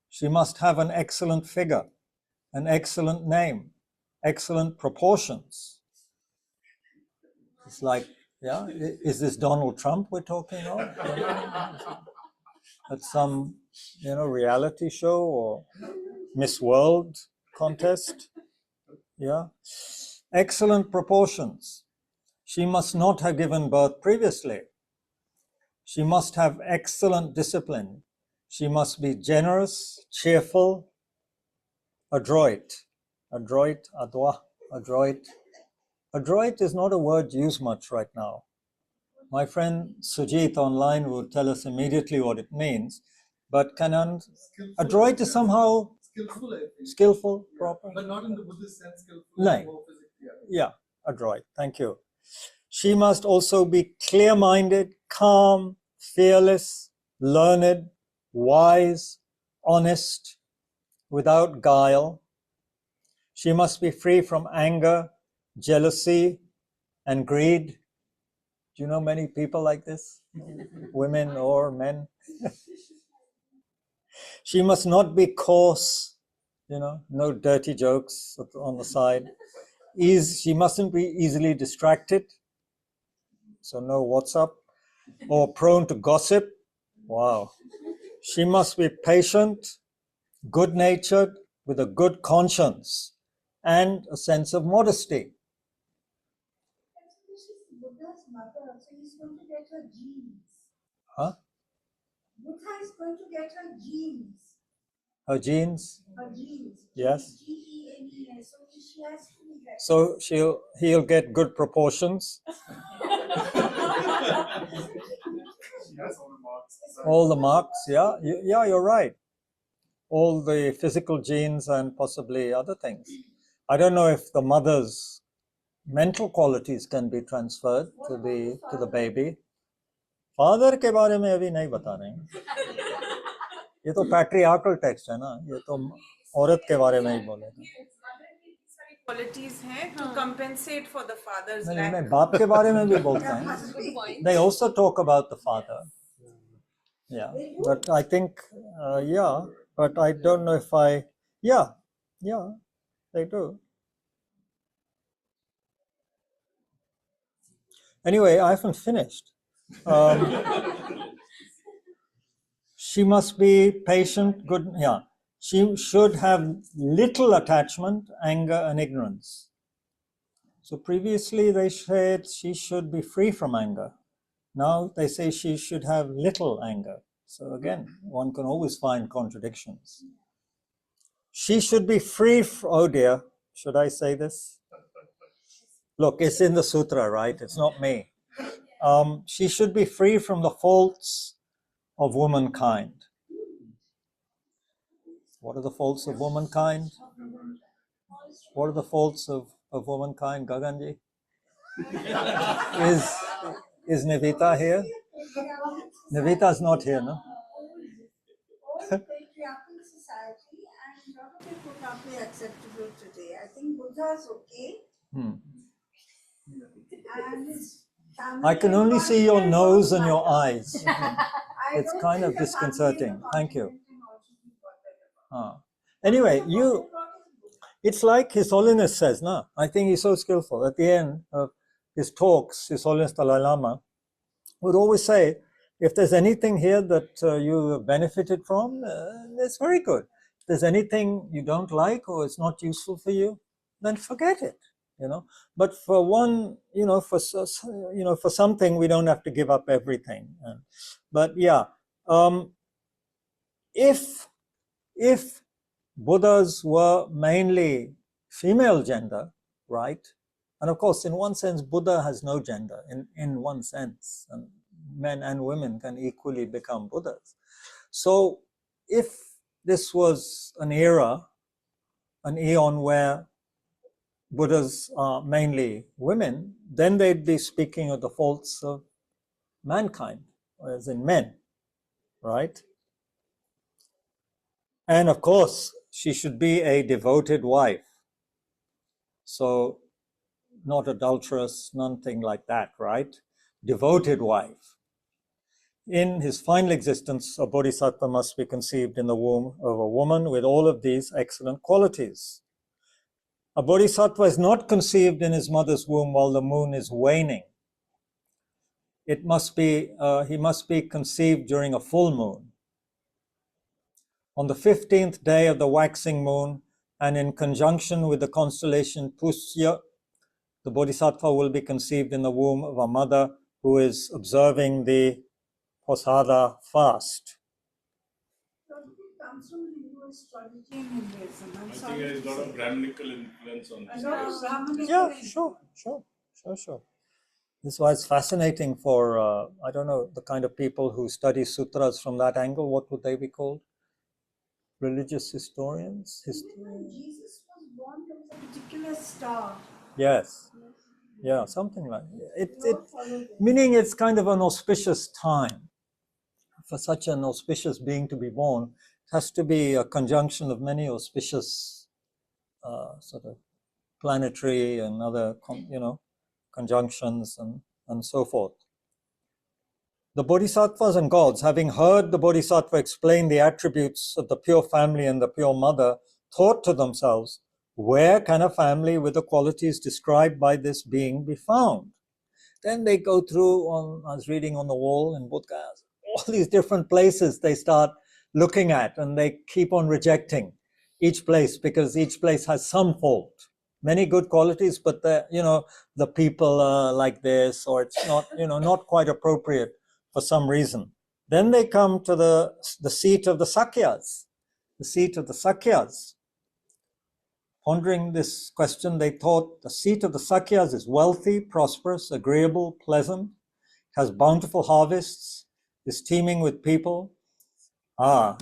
She must have an excellent figure, an excellent name, excellent proportions. It's like, is this Donald Trump we're talking of? At some, reality show or Miss World contest? Yeah. Excellent proportions. She must not have given birth previously. She must have excellent discipline. She must be generous, cheerful, adroit. Adroit. Adroit is not a word used much right now. My friend Sujit online will tell us immediately what it means. But adroit is somehow skillful, proper. But not in the Buddhist sense, skillful. No. Yeah, adroit. Thank you. She must also be clear-minded, calm, fearless, learned, wise, honest, without guile. She must be free from anger, jealousy, and greed. Do you know many people like this? Women or men? She must not be coarse, no dirty jokes on the side. She mustn't be easily distracted, so no WhatsApp, or prone to gossip. Wow. She must be patient, good-natured, with a good conscience, and a sense of modesty. Buddha's mother, so he's going to get her genes. Huh? Buddha is going to get her genes. Her genes? Her genes. Yes. Genes. So she has to be better. So he'll get good proportions. All the marks, yeah, you're right. All the physical genes and possibly other things. I don't know if the mother's mental qualities can be transferred to the baby. Father के बारे में अभी नहीं बता रहे हैं. ये तो patriarchal text है ना. ये तो औरत के बारे में ही बोलेगा. Qualities हैं to compensate for the father's lack. नहीं, बाप के बारे में भी बोलते हैं. They also talk about the father. Yeah, but I think, but I don't know if they do. Anyway, I haven't finished. She must be patient, good, She should have little attachment, anger, and ignorance. So previously they said she should be free from anger. Now they say she should have little anger. So again, one can always find contradictions. She should be free, oh dear, should I say this? Look, it's in the sutra, right? It's not me. She should be free from the faults of womankind. What are the faults of womankind? What are the faults of of womankind, Gaganji? Is Nivita here? Nivita's not here, no? Old patriarchal society, and a lot of it would not be acceptable today. I think Buddha's okay. And his family I can only see your involvement nose don't and your matter. eyes. I It's don't kind think of the family disconcerting. and the Thank you. continent can also be bothered about. Anyway, What is Buddha? it's like His Holiness says, no? I think he's so skillful. At the end of his talks, His Holiness Dalai Lama would always say, if there's anything here that you have benefited from, it's very good. If there's anything you don't like or it's not useful for you, then forget it. But for one, for something we don't have to give up everything. But yeah, if Buddhas were mainly female gender, right? And of course, in one sense, Buddha has no gender, in one sense, and men and women can equally become Buddhas. So if this was an era, an eon where Buddhas are mainly women, then they'd be speaking of the faults of mankind, as in men, right? And of course, she should be a devoted wife. So not adulterous, nothing like that, right? Devoted wife. In his final existence, a bodhisattva must be conceived in the womb of a woman with all of these excellent qualities. A bodhisattva is not conceived in his mother's womb while the moon is waning. He must be conceived during a full moon. On the 15th day of the waxing moon, and in conjunction with the constellation Pusya, the bodhisattva will be conceived in the womb of a mother who is observing the Posada fast. So it comes from Hindu astrology and Hinduism. I think there is a lot of Brahminical influence on this. A lot of Brahminical Yeah, influence. sure. This is why it's fascinating for, I don't know, the kind of people who study sutras from that angle. What would they be called? Religious historians? When Jesus was born, there was a particular star. Yes. Yeah, something like it. We all followed it. Meaning it's kind of an auspicious time. For such an auspicious being to be born, it has to be a conjunction of many auspicious sort of planetary and other, conjunctions and so forth. The bodhisattvas and gods, having heard the bodhisattva explain the attributes of the pure family and the pure mother, thought to themselves, where can a family with the qualities described by this being be found? Then they go through, I was reading on the wall in Bodhgaya, all these different places they start looking at, and they keep on rejecting each place because each place has some fault. Many good qualities, but the people are like this, or it's not, not quite appropriate for some reason. Then they come to the seat of the Sakyas. The seat of the Sakyas. Pondering this question, they thought the seat of the Sakyas is wealthy, prosperous, agreeable, pleasant, has bountiful harvests, is teeming with people.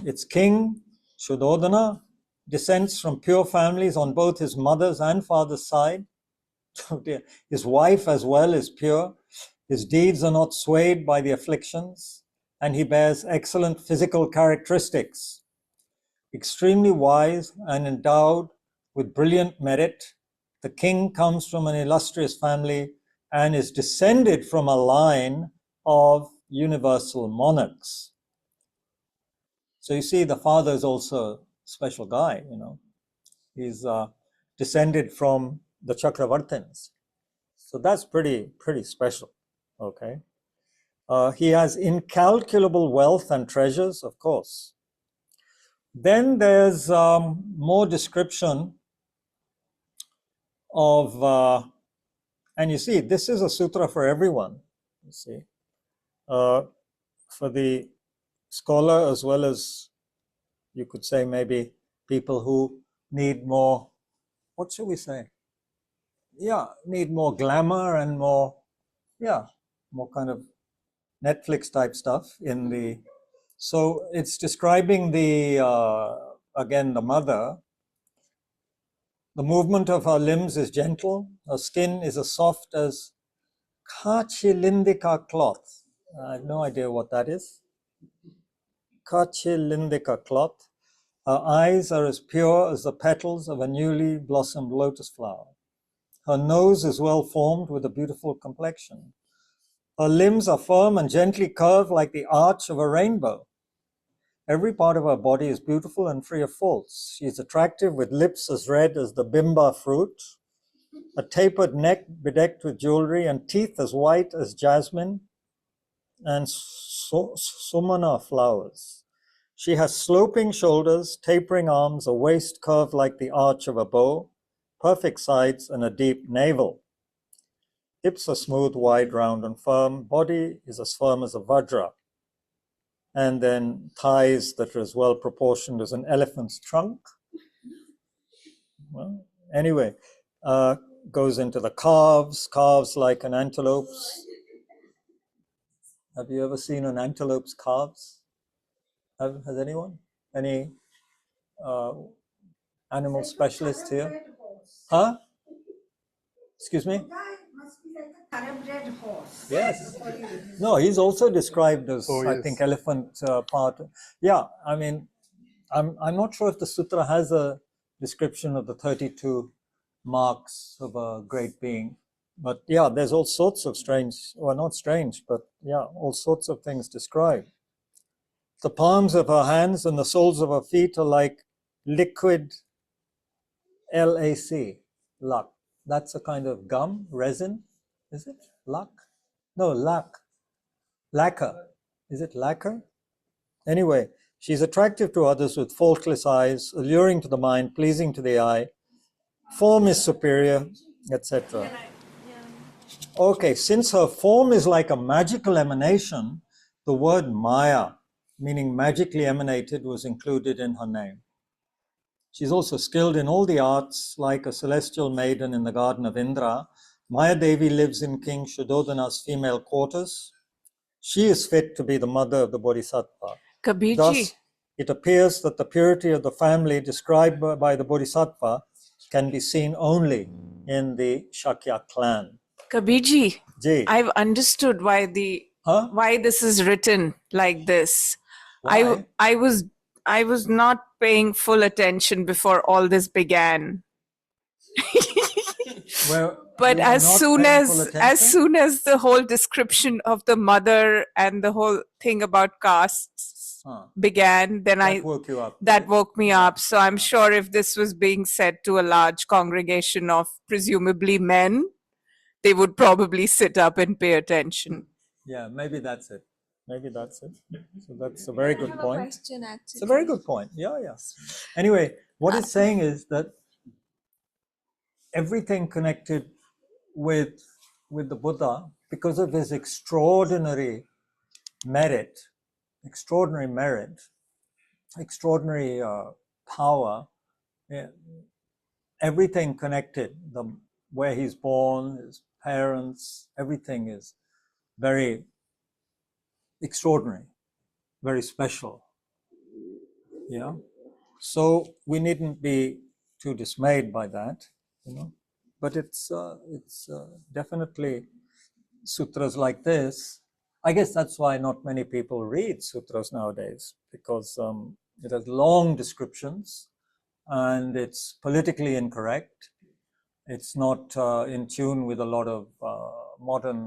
Its king, Shuddhodana, descends from pure families on both his mother's and father's side. His wife as well is pure. His deeds are not swayed by the afflictions, and he bears excellent physical characteristics. Extremely wise and endowed with brilliant merit, the king comes from an illustrious family and is descended from a line of universal monarchs. So you see, the father is also a special guy, He's descended from the Chakravartins. So that's pretty special, okay? He has incalculable wealth and treasures, of course. Then there's more description of, and you see, this is a sutra for everyone, you see, for the scholar as well as, you could say, maybe people who need more, what should we say? Yeah, need more glamour and more kind of Netflix type stuff in the, so it's describing the, again, the mother. The movement of her limbs is gentle. Her skin is as soft as Kachilindika cloth. I have no idea what that is. Kachilindika cloth. Her eyes are as pure as the petals of a newly blossomed lotus flower. Her nose is well formed with a beautiful complexion. Her limbs are firm and gently curved like the arch of a rainbow. Every part of her body is beautiful and free of faults. She is attractive with lips as red as the bimba fruit, a tapered neck bedecked with jewelry, and teeth as white as jasmine and sumana flowers. She has sloping shoulders, tapering arms, a waist curved like the arch of a bow, perfect sides, and a deep navel. Hips are smooth, wide, round, and firm. Body is as firm as a vajra. And then thighs that are as well proportioned as an elephant's trunk. Well, anyway, goes into the calves like an antelope's. Have you ever seen an antelope's calves? Has anyone? Any animal specialist here? Huh? Excuse me? Must be like a thoroughbred horse. Yes. No, he's also described as, Oh, I yes. think, elephant part. Yeah, I mean, I'm not sure if the sutra has a description of the 32 marks of a great being. But yeah, there's all sorts of strange, well, not strange, but yeah, all sorts of things described. The palms of her hands and the soles of her feet are like liquid LAC, luck. That's a kind of gum, resin, is it? Luck? No, lacquer. Is it lacquer? Anyway, she's attractive to others with faultless eyes, alluring to the mind, pleasing to the eye. Form is superior, etc. Okay, since her form is like a magical emanation, the word Maya, meaning magically emanated, was included in her name. She's also skilled in all the arts, like a celestial maiden in the garden of Indra. Maya Devi lives in King Shuddhodana's female quarters. She is fit to be the mother of the Bodhisattva. Kabir Ji. Thus, it appears that the purity of the family described by the Bodhisattva can be seen only in the Shakya clan. Kabir Ji, Ji. I've understood why this is written like this. Why? I was not paying full attention before all this began. Well, But you were as not soon paying full as attention? the whole description of the mother and the whole thing about castes began, then That woke you up. that woke me up. So I'm sure if this was being said to a large congregation of presumably men, they would probably sit up and pay attention. Yeah, maybe that's it. Maybe that's it. So that's a very good point. Question, actually. It's a very good point. Yeah. Anyway, what it's saying is that everything connected with the Buddha, because of his extraordinary merit, extraordinary power, everything connected, where he's born, his parents, everything is very extraordinary, very special. Yeah. So we needn't be too dismayed by that, But it's definitely sutras like this. I guess that's why not many people read sutras nowadays, because it has long descriptions and it's politically incorrect. It's not in tune with a lot of modern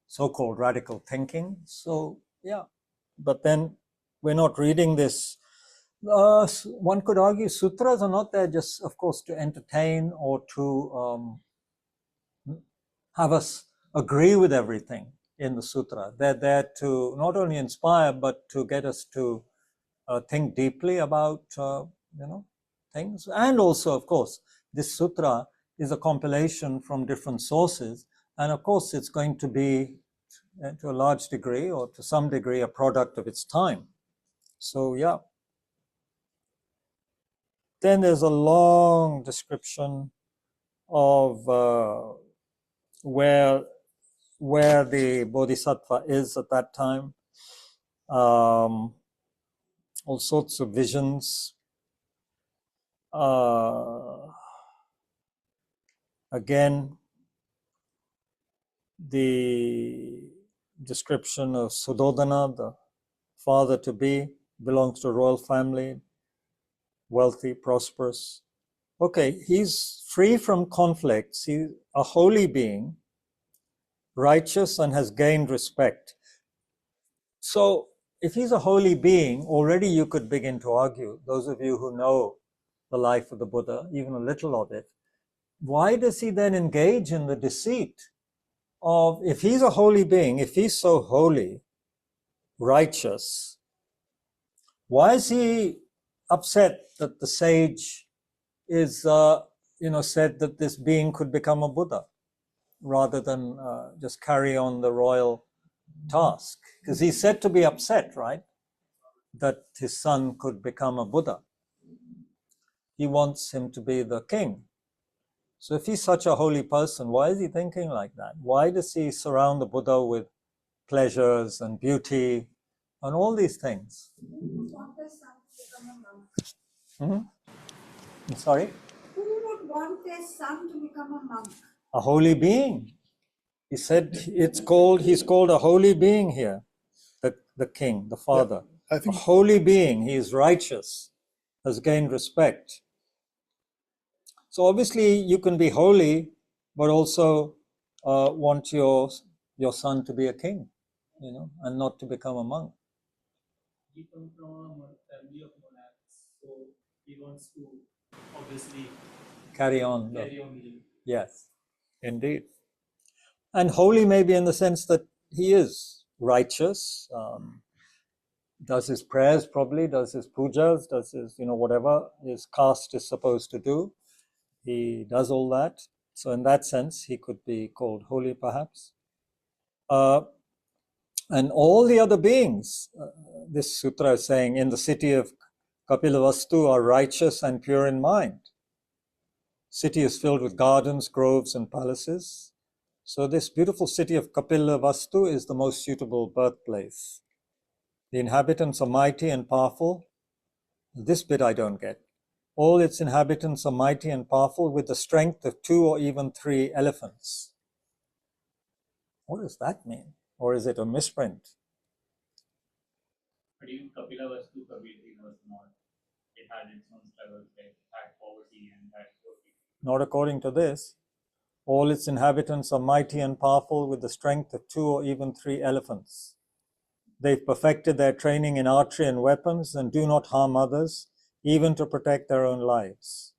so-called radical thinking. So yeah, but then we're not reading this. One could argue sutras are not there just, of course, to entertain or to have us agree with everything in the sutra. They're there to not only inspire, but to get us to think deeply about, things. And also, of course, this sutra is a compilation from different sources. And of course, it's going to be, to a large degree or to some degree, a product of its time. So, yeah. Then there's a long description of where the Bodhisattva is at that time. All sorts of visions. Again, the description of Suddhodana, the father-to-be, belongs to a royal family, wealthy, prosperous. Okay, he's free from conflicts. He's a holy being, righteous, and has gained respect. So, if he's a holy being, already you could begin to argue, those of you who know the life of the Buddha, even a little of it, why does he then engage in the deceit of, if he's a holy being, if he's so holy, righteous, why is he upset that the sage is, said that this being could become a Buddha rather than just carry on the royal task? Because he's said to be upset, right, that his son could become a Buddha. He wants him to be the king. So if he's such a holy person, why is he thinking like that? Why does he surround the Buddha with pleasures and beauty and all these things? Who would want their son to become a monk? I'm sorry? Who would want their son to become a monk? A holy being. He said he's called a holy being here, the king, the father. I think a holy being, he is righteous, has gained respect. So obviously you can be holy, but also want your son to be a king, and not to become a monk. He comes from a family of monarchs, so he wants to obviously carry on. living. Yes, indeed. And holy maybe in the sense that he is righteous, does his prayers probably, does his pujas, does his, whatever his caste is supposed to do. He does all that. So in that sense, he could be called holy perhaps. And all the other beings, this sutra is saying, in the city of Kapilavastu are righteous and pure in mind. City is filled with gardens, groves, and palaces. So this beautiful city of Kapilavastu is the most suitable birthplace. The inhabitants are mighty and powerful. This bit I don't get. All its inhabitants are mighty and powerful with the strength of 2 or even 3 elephants. What does that mean? Or is it a misprint? But even Kapilavastu, Kabir Ji was not. It had its own struggles, like had poverty and had poverty. Not according to this. All its inhabitants are mighty and powerful with the strength of 2 or even 3 elephants. They've perfected their training in archery and weapons and do not harm others, even to protect their own lives.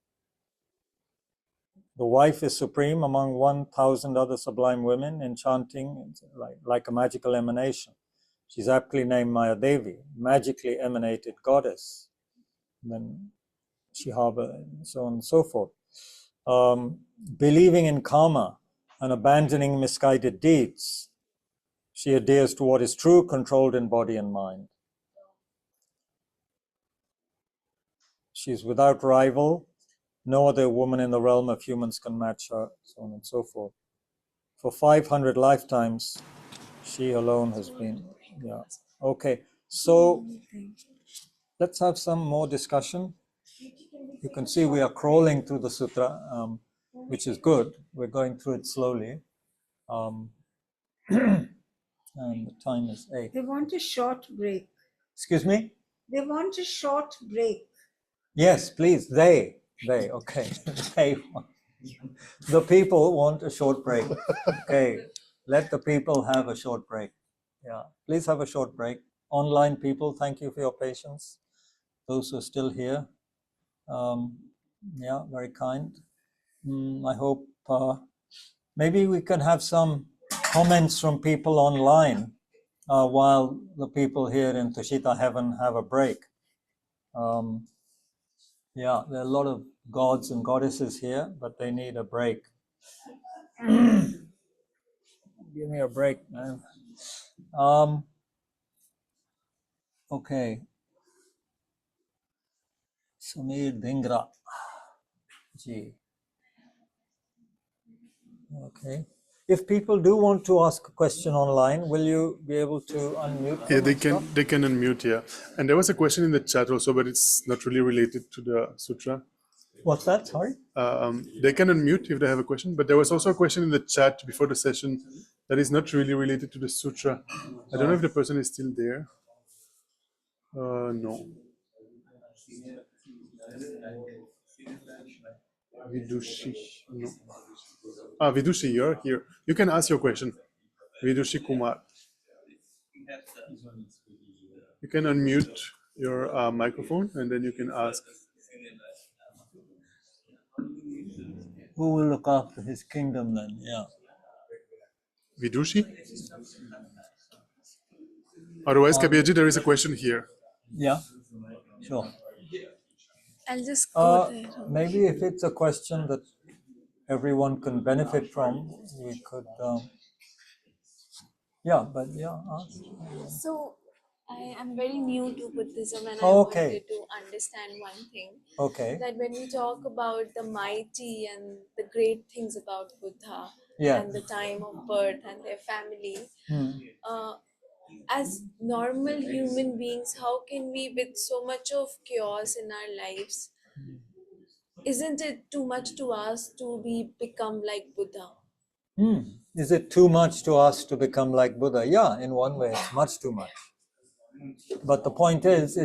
The wife is supreme among 1,000 other sublime women, enchanting like a magical emanation. She's aptly named Mayadevi, magically emanated goddess. And then Shihaba, and so on and so forth. Believing in karma and abandoning misguided deeds, she adheres to what is true, controlled in body and mind. She is without rival. No other woman in the realm of humans can match her, so on and so forth. For 500 lifetimes, she alone has been, Okay, so let's have some more discussion. You can see we are crawling through the sutra, which is good. We're going through it slowly. And the time is 8. They want a short break. Excuse me? They want a short break. Yes, please. They. Okay. They want. The people want a short break. Okay. Let the people have a short break. Yeah. Please have a short break. Online people, thank you for your patience. Those who are still here. Very kind. I hope maybe we can have some comments from people online while the people here in Tushita heaven have a break. There are a lot of gods and goddesses here, but they need a break. Give me a break, man. Okay. Samir Dhingra ji. Okay. If people do want to ask a question online, will you be able to unmute? Yeah, they can unmute, yeah. And there was a question in the chat also, but it's not really related to the sutra. What's that? Sorry? They can unmute if they have a question, but there was also a question in the chat before the session that is not really related to the sutra. I don't know if the person is still there. No. Vidushi. No. Vidushi, you're here. You can ask your question. Vidushi Kumar. You can unmute your microphone and then you can ask. Who will look after his kingdom then? Yeah. Vidushi? Otherwise, Kabir Ji, there is a question here. Yeah, sure. I'll just go there. Maybe if it's a question that everyone can benefit from, we could, ask. So, I am very new to Buddhism and I Okay. wanted to understand one thing. Okay. That when we talk about the mighty and the great things about Buddha Yeah. and the time of birth and their family, Hmm. as normal human beings, how can we, with so much of chaos in our lives, isn't it too much to ask to become like Buddha? Is it too much to ask to become like Buddha? Yeah, in one way, it's much too much. But the point is,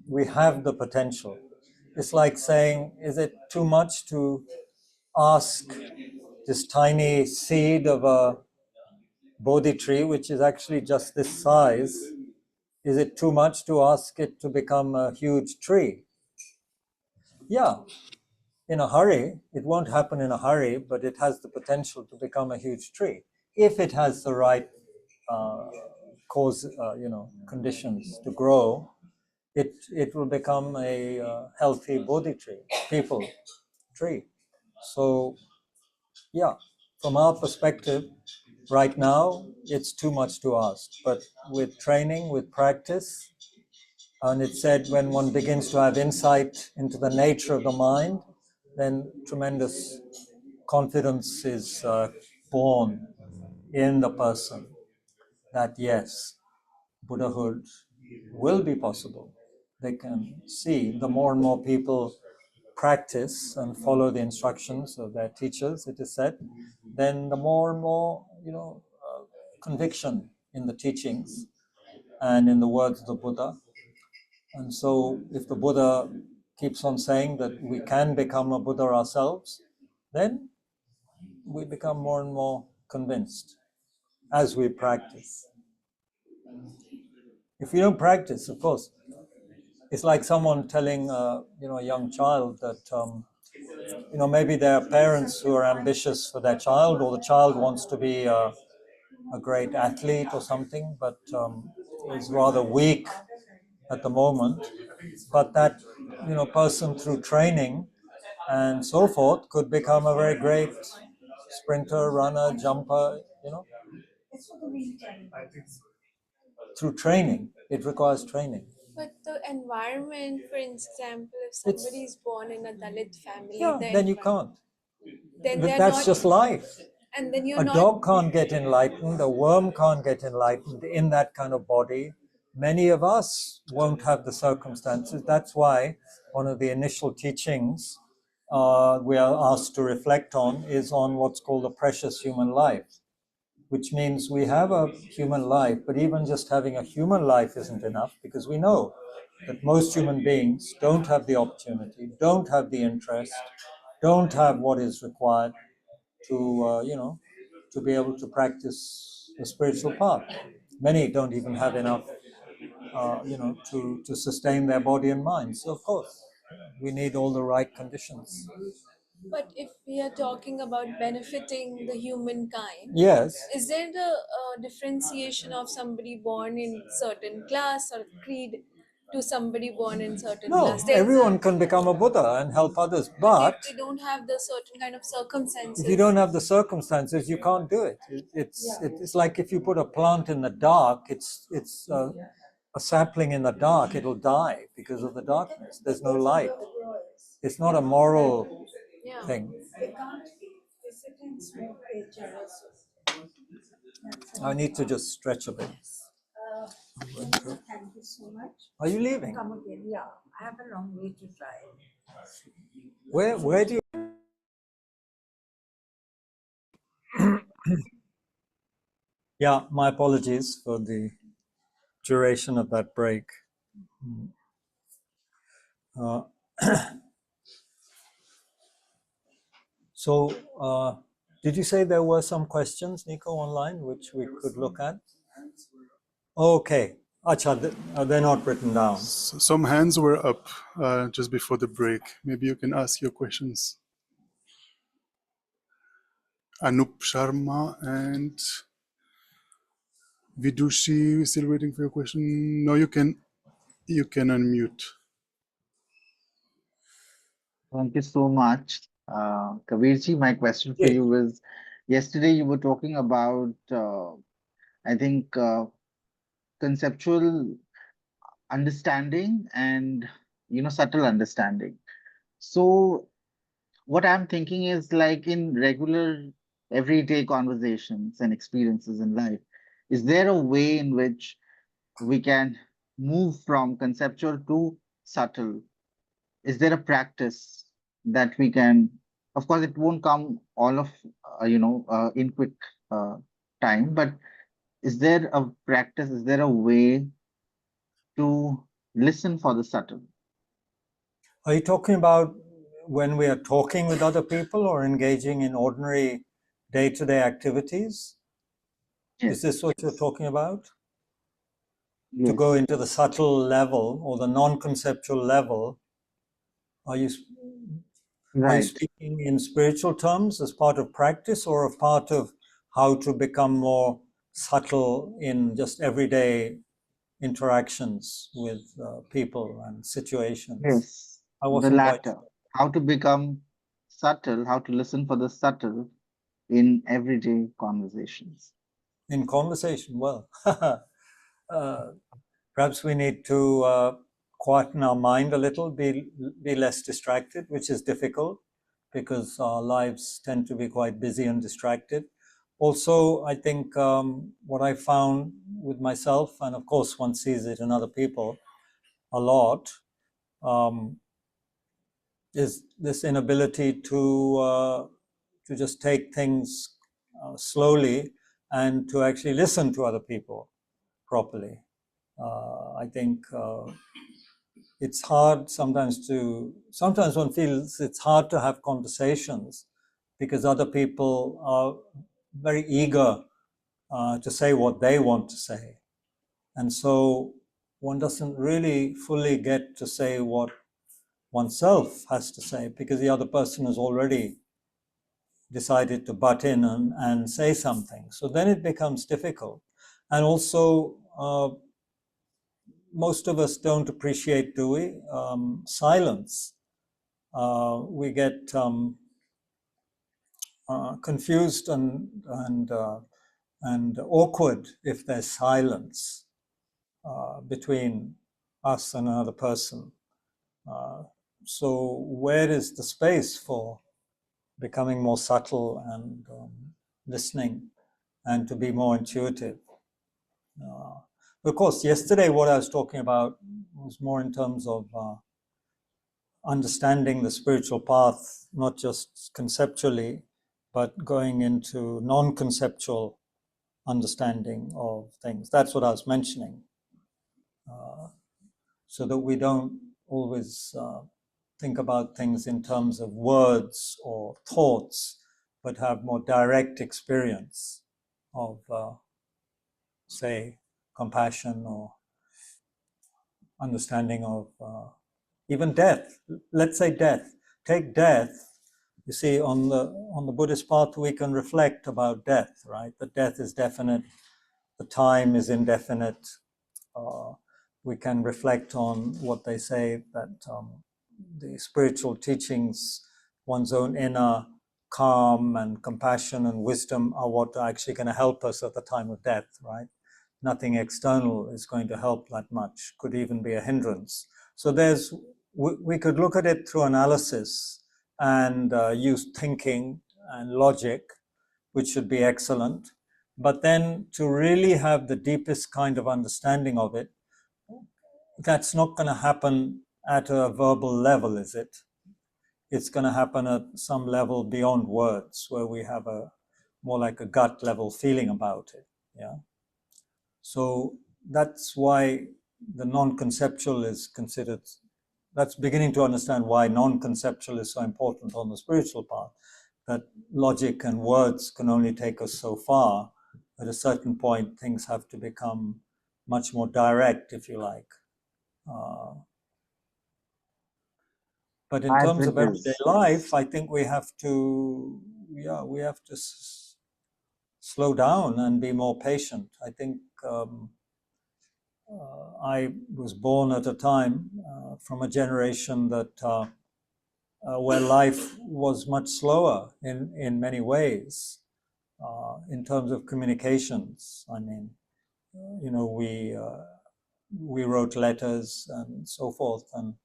we have the potential. It's like saying, is it too much to ask this tiny seed of a Bodhi tree, which is actually just this size, is it too much to ask it to become a huge tree? Yeah, in a hurry, it won't happen in a hurry, but it has the potential to become a huge tree if it has the right conditions to grow. It will become a healthy Bodhi tree, people tree. So, yeah, from our perspective, right now, it's too much to ask. But with training, with practice, and it said when one begins to have insight into the nature of the mind, then tremendous confidence is born in the person that yes, Buddhahood will be possible. They can see the more and more people practice and follow the instructions of their teachers, it is said, then the more and more, conviction in the teachings and in the words of the Buddha. And so if the Buddha keeps on saying that we can become a Buddha ourselves, then we become more and more convinced as we practice. If we don't practice, of course, it's like someone telling a young child that maybe there are parents who are ambitious for their child, or the child wants to be a great athlete or something, but is rather weak at the moment. But that person, through training and so forth, could become a very great sprinter, runner, jumper. Through training, it requires training. But the environment, for example, if somebody is born in a Dalit family, then you can't. Then But that's just life. And then A dog can't get enlightened, a worm can't get enlightened in that kind of body. Many of us won't have the circumstances. That's why one of the initial teachings we are asked to reflect on is on what's called the precious human life, which means we have a human life, but even just having a human life isn't enough, because we know that most human beings don't have the opportunity, don't have the interest, don't have what is required to, to be able to practice the spiritual path. Many don't even have enough, to sustain their body and mind. So, of course, we need all the right conditions. But if we are talking about benefiting the humankind, yes, is there a differentiation of somebody born in certain class or creed to somebody born in certain class? No, everyone can become a Buddha and help others, but if they don't have the certain kind of circumstances. If you don't have the circumstances, you can't do it. It's like if you put a plant in the dark, it's a sapling in the dark, it'll die because of the darkness. There's no light. It's not a moral thing. I need to just stretch a bit. Thank you so much. Are you leaving? Come again, yeah. I have a long way to drive. Where do you... Yeah, my apologies for the duration of that break. So, did you say there were some questions, Nico, online, which we could look at? Okay. Acha, they're not written down. Some hands were up just before the break. Maybe you can ask your questions. Anup Sharma and Vidushi, still waiting for your question. No, you can unmute. Thank you so much. Kabir Ji, my question for you is, yesterday you were talking about, I think, conceptual understanding and, subtle understanding. So what I'm thinking is, like, in regular everyday conversations and experiences in life, is there a way in which we can move from conceptual to subtle? Is there a practice that we can, of course it won't come all of in quick time, but is there a practice, is there a way to listen for the subtle? Are you talking about when we are talking with other people or engaging in ordinary day-to-day activities? Yes. Is this what you're talking about? Yes. To go into the subtle level or the non-conceptual level? Are you speaking in spiritual terms as part of practice or a part of how to become more subtle in just everyday interactions with people and situations? Yes, I the wasn't quite latter. How to become subtle, how to listen for the subtle in everyday conversations. in conversation. Well, perhaps we need to quieten our mind a little, be less distracted, which is difficult because our lives tend to be quite busy and distracted. Also, I think what I found with myself, and of course one sees it in other people a lot, is this inability to just take things slowly and to actually listen to other people properly. I think it's hard sometimes one feels it's hard to have conversations because other people are very eager to say what they want to say. And so one doesn't really fully get to say what oneself has to say because the other person has already decided to butt in and say something. So then it becomes difficult. And also, most of us don't appreciate, do we? Silence. We get confused and awkward if there's silence between us and another person. So where is the space for becoming more subtle and listening and to be more intuitive? Of course, yesterday what I was talking about was more in terms of understanding the spiritual path, not just conceptually, but going into non-conceptual understanding of things. That's what I was mentioning. So that we don't always think about things in terms of words or thoughts, but have more direct experience of, say, compassion or understanding of even death. Let's say death. Take death. You see, on the Buddhist path, we can reflect about death, right? That death is definite, the time is indefinite. We can reflect on what they say, that the spiritual teachings, one's own inner calm and compassion and wisdom are what are actually going to help us at the time of death, right? Nothing external is going to help that much, could even be a hindrance. So we could look at it through analysis and use thinking and logic, which should be excellent. But then to really have the deepest kind of understanding of it, that's not going to happen at a verbal level, is it? it's going to happen at some level beyond words, where we have a more like a gut level feeling about it. Yeah. So that's why the non-conceptual is considered. That's beginning to understand why non-conceptual is so important on the spiritual path. That logic and words can only take us so far. At a certain point, things have to become much more direct, if you like. But in As terms it of everyday is. life, I think we have to, slow down and be more patient. I think I was born at a time from a generation that where life was much slower in many ways in terms of communications. I mean, we wrote letters and so forth, and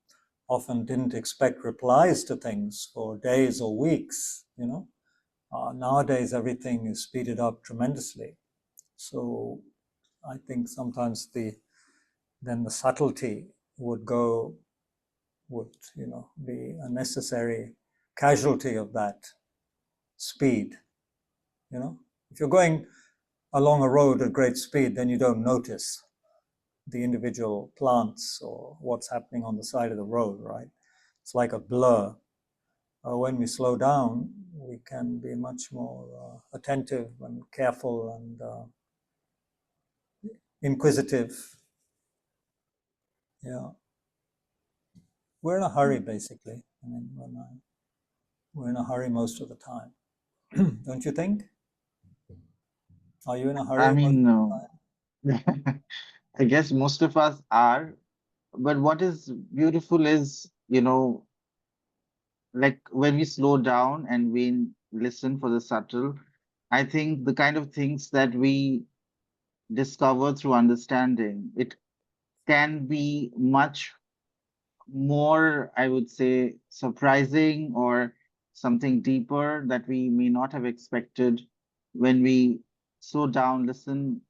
often didn't expect replies to things for days or weeks. Nowadays everything is speeded up tremendously. So I think sometimes the subtlety would be a necessary casualty of that speed. If you're going along a road at great speed, then you don't notice the individual plants or what's happening on the side of the road, right? It's like a blur. When we slow down, we can be much more attentive and careful and inquisitive. Yeah. We're in a hurry, basically. I mean, we're in a hurry most of the time. Don't you think? Are you in a hurry I most mean, of the time? I guess most of us are, but what is beautiful is, like when we slow down and we listen for the subtle, I think the kind of things that we discover through understanding, it can be much more, I would say, surprising or something deeper that we may not have expected when we slow down, listen,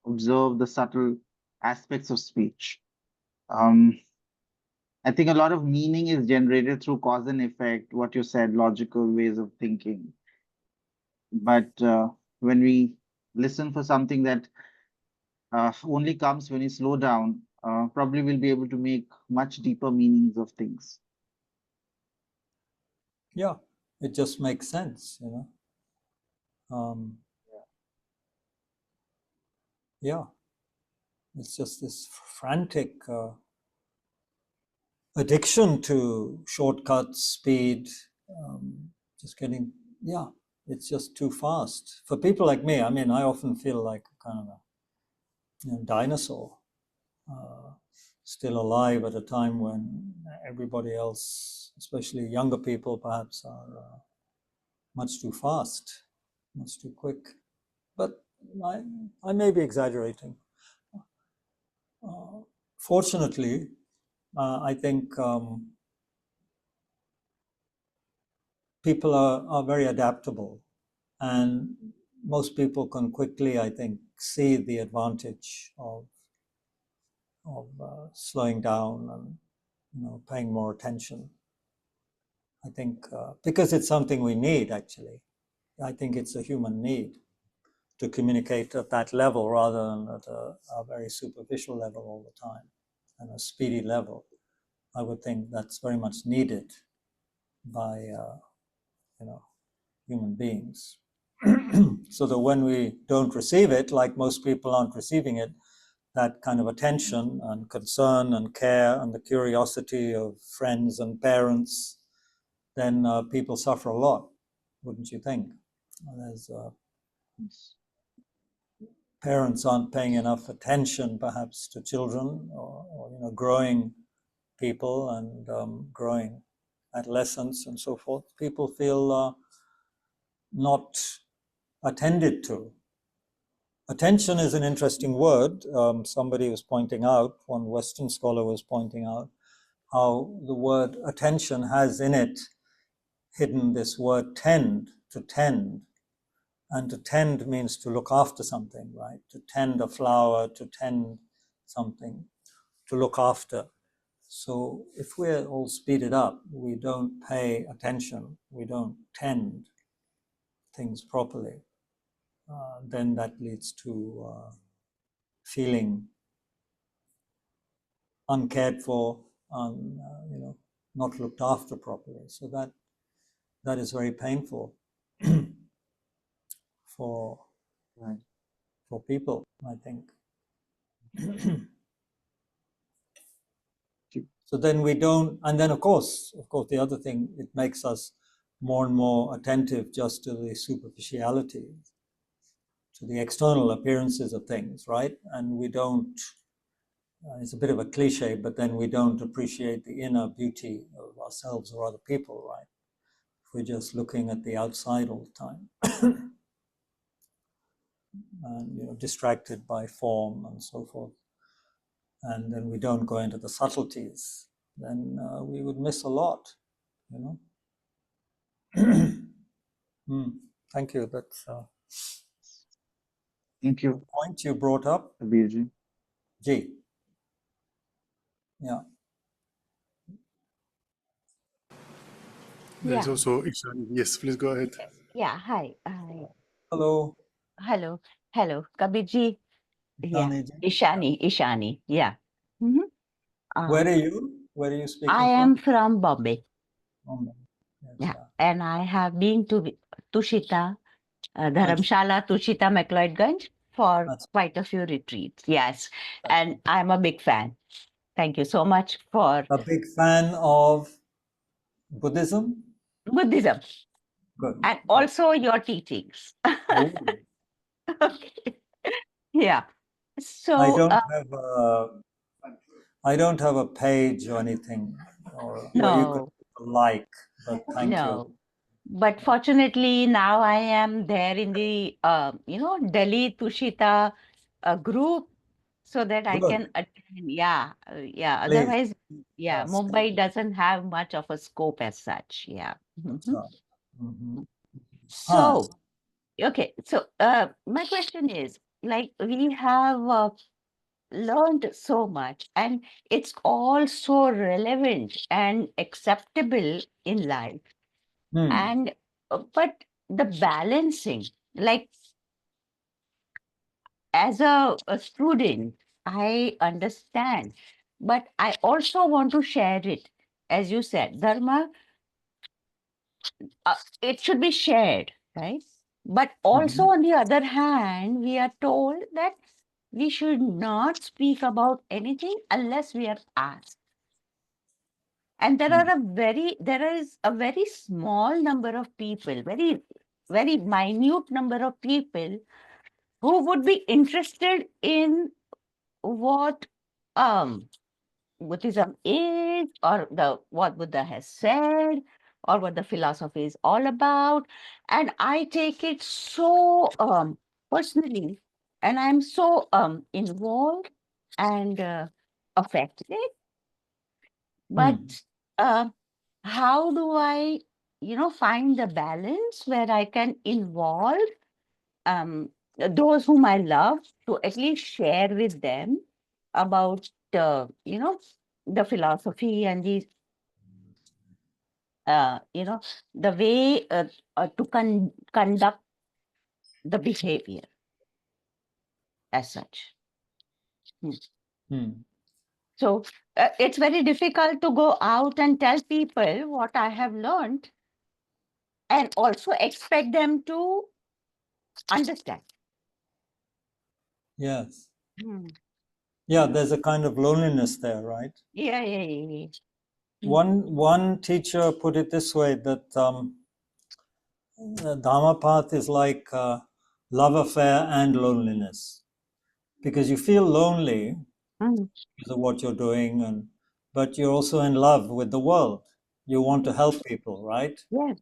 observe the subtle aspects of speech. I think a lot of meaning is generated through cause and effect, what you said, logical ways of thinking. But when we listen for something that only comes when you slow down, probably we'll be able to make much deeper meanings of things. Yeah, it just makes sense, yeah, it's just this frantic addiction to shortcuts, speed, just getting, yeah, it's just too fast. For people like me, I mean, I often feel like kind of a dinosaur, still alive at a time when everybody else, especially younger people, perhaps are much too fast, much too quick. But I may be exaggerating. Fortunately, I think people are very adaptable, and most people can quickly, I think, see the advantage of slowing down and paying more attention. I think because it's something we need, actually. I think it's a human need to communicate at that level rather than at a very superficial level all the time and a speedy level. I would think that's very much needed by human beings. So that when we don't receive it, like most people aren't receiving it, that kind of attention and concern and care and the curiosity of friends and parents, then people suffer a lot, wouldn't you think? There's parents aren't paying enough attention, perhaps, to children or growing people and growing adolescents and so forth. People feel not attended to. Attention is an interesting word. Somebody was pointing out, one Western scholar was pointing out, how the word attention has in it hidden this word tend, to tend. And to tend means to look after something, right? To tend a flower, to tend something, to look after. So if we're all speeded up, we don't pay attention, we don't tend things properly, then that leads to feeling uncared for, not looked after properly. So that is very painful for people, I think. So then we don't, and then of course, the other thing, it makes us more and more attentive just to the superficiality, to the external appearances of things, right? And we don't, it's a bit of a cliche, but then we don't appreciate the inner beauty of ourselves or other people, right? If we're just looking at the outside all the time and distracted by form and so forth, and then we don't go into the subtleties, then we would miss a lot, Thank you. That's Thank you. the point you brought up. Kabir Ji. Ji. Yeah. There's Yeah. also Ishani. Yes, please go ahead. Yeah, hi. Hello. Hello, Kabir Ji. Yeah, Ishani ji. Ishani. Yeah. Mhm. Where are you? Where are you speaking I from? am from Bombay. Bombay. Yes, Yeah, and I have been to Tushita, Dharamshala, Tushita, McLeodganj for That's quite a few retreats. Yes, and I'm a big fan. Thank you so much for a big fan of Buddhism. Buddhism Good. and also your teachings. Oh, Okay. Yeah. I So, don't have a page or anything or where you could no, like, but thank you. no. But fortunately, now I am there in the, Delhi Tushita group so that I Good. can attend. Yeah, yeah. Please. Otherwise, yeah, Yes. Mumbai doesn't have much of a scope as such. Yeah. That's Mhm. right. Mhm. So, okay. So, my question is, like, we have learned so much, and it's all so relevant and acceptable in life. And but the balancing, like as a student, I understand, but I also want to share it. As you said, Dharma, it should be shared, right? But also, on the other hand, we are told that we should not speak about anything unless we are asked. And there is a very small number of people, very minute number of people who would be interested in what Buddhism is, or what Buddha has said, or what the philosophy is all about. And I take it so personally, and I'm so involved and affected. But how do I, find the balance where I can involve those whom I love, to at least share with them about the philosophy and the way to conduct the behavior as such. So it's very difficult to go out and tell people what I have learned and also expect them to understand. Yes. Yeah, there's a kind of loneliness there, right? Yeah. One teacher put it this way, that the Dharma path is like love affair and loneliness, because you feel lonely because of what you're doing, but you're also in love with the world. You want to help people, right? Yes.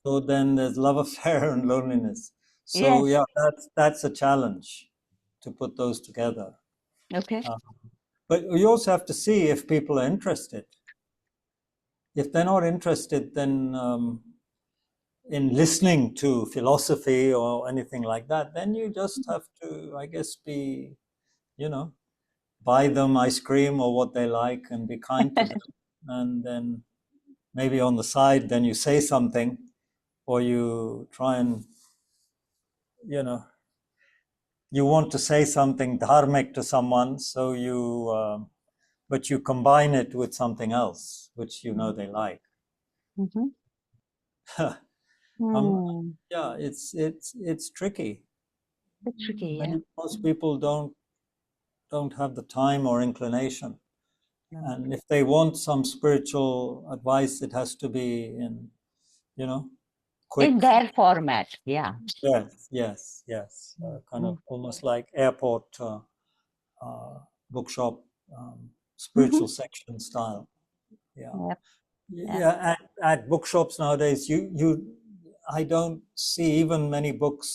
So then there's love affair and loneliness. So Yes. yeah, that's a challenge to put those together. Okay. But you also have to see if people are interested. If they're not interested, then in listening to philosophy or anything like that, then you just have to, I guess, be, buy them ice cream or what they like and be kind to them. And then maybe on the side, then you say something, or you try and, you want to say something dharmic to someone, so but you combine it with something else, which they like. Yeah, it's tricky. It's tricky, yeah. Most people don't have the time or inclination. No. And if they want some spiritual advice, it has to be in, quick. In their format, yeah. Yes. Kind of almost like airport bookshop spiritual section style. Yeah. Yeah. At bookshops nowadays, I don't see even many books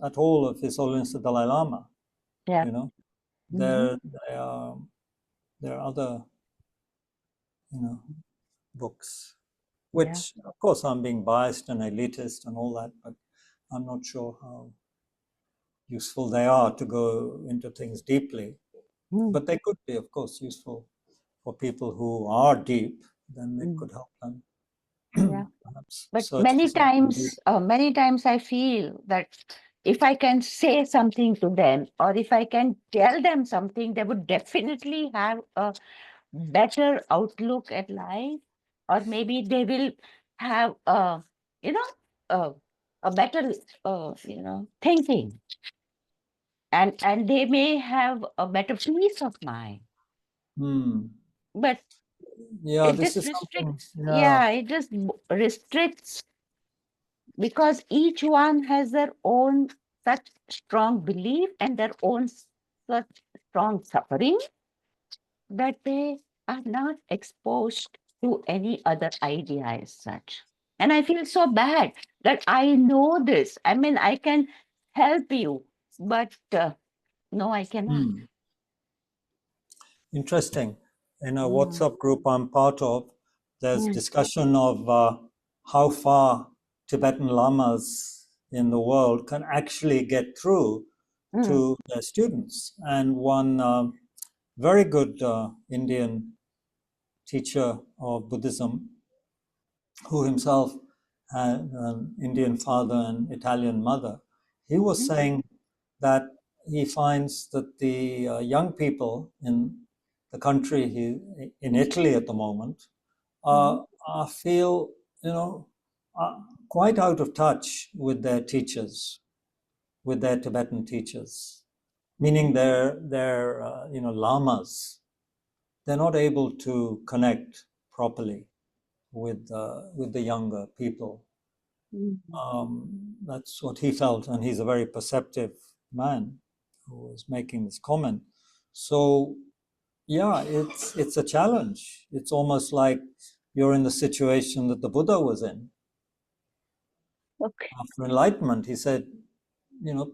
at all of His Holiness the Dalai Lama. Yeah. There are other, books, which of course I'm being biased and elitist and all that, but I'm not sure how useful they are to go into things deeply. But they could be, of course, useful for people who are deep. Then it could help them. But many times I feel that if I can say something to them, or if I can tell them something, they would definitely have a better outlook at life, or maybe they will have a better thinking, and they may have a better peace of mind. But it just restricts. It just restricts, because each one has their own such strong belief and their own such strong suffering, that they are not exposed to any other idea as such. And I feel so bad that I know this. I mean, I can help you, but no, I cannot. Interesting. In a WhatsApp group I'm part of, there's discussion of how far Tibetan lamas in the world can actually get through to their students. And one very good Indian teacher of Buddhism, who himself had an Indian father and Italian mother, he was saying that he finds that the young people in the country, in Italy at the moment, feel, quite out of touch with their teachers, with their Tibetan teachers, meaning their lamas. They're not able to connect properly with the younger people. That's what he felt, and he's a very perceptive man who was making this comment. So, yeah, it's a challenge. It's almost like you're in the situation that the Buddha was in. After enlightenment, he said,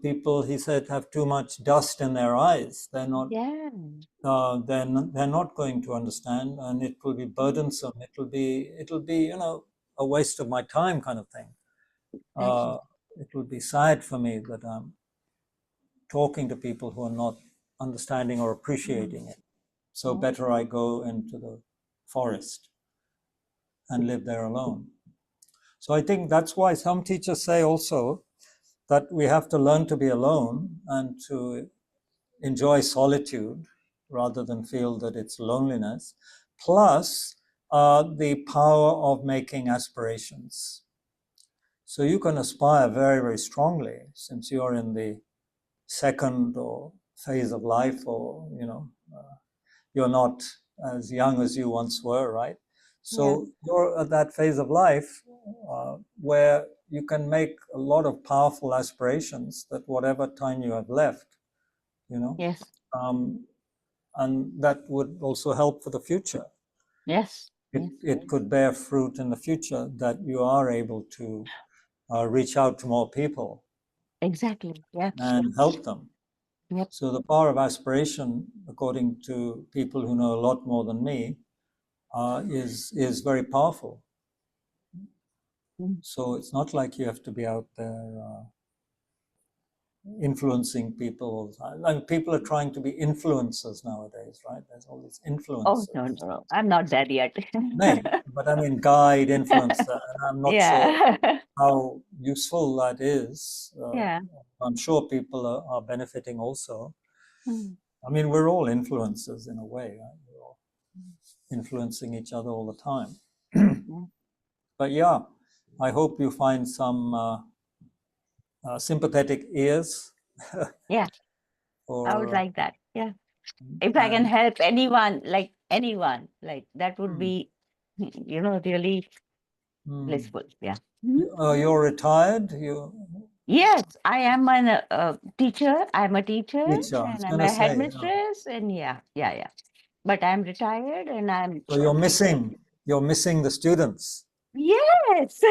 people, he said, have too much dust in their eyes. They're not. They're not going to understand, and it will be burdensome. It'll be a waste of my time, kind of thing. It will be sad for me that I'm talking to people who are not understanding or appreciating it. So better I go into the forest and live there alone. So I think that's why some teachers say also that we have to learn to be alone and to enjoy solitude rather than feel that it's loneliness, plus the power of making aspirations. So you can aspire very, very strongly, since you're in the second or phase of life, or you're not as young as you once were, right? So you're at that phase of life where you can make a lot of powerful aspirations, that whatever time you have left, and that would also help for the future. It could bear fruit in the future, that you are able to reach out to more people. Exactly. And help them. So the power of aspiration, according to people who know a lot more than me, is very powerful. So it's not like you have to be out there influencing people all the time. I mean, people are trying to be influencers nowadays, right? There's all these Oh, influencers. no. I'm not there yet. No, but I mean, guide, influencer, and I'm not sure Yeah. how useful that is. Yeah. I'm sure people are benefiting also. Mm. I mean, we're all influencers in a way, right? We're all influencing each other all the time. Mm. But yeah, I hope you find some sympathetic ears. Yeah, I would for, like that. Yeah. If I can help anyone, like that would be, really blissful. Yeah. Mhm. You're retired? Yes, I am a teacher. I'm a teacher Teacher, I was and I'm going to a say. headmistress, and yeah. But I'm retired and I'm So you're missing the students. Yes.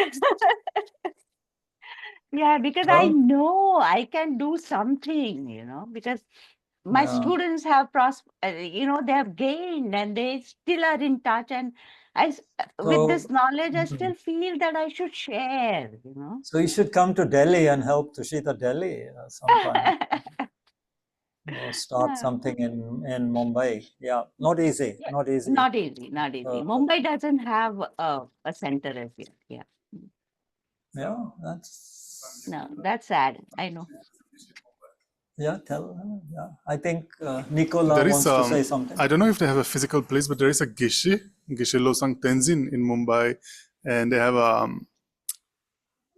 Yeah, because I Well, know I can do something, because my yeah. students have they have gained and they still are in touch, and with this So, knowledge, I still feel that I should share. So you should come to Delhi and help Tushita Delhi sometime, or start something in Mumbai. Yeah, not easy, Yeah, not easy. not easy, not easy. Mumbai doesn't have a center as yet. Yeah. Yeah, that's. No, that's sad. I know. Yeah, tell her. Yeah, I think Nicola There wants is, to say something. I don't know if they have a physical place, but there is a Geshe Losang Tenzin in Mumbai, and they have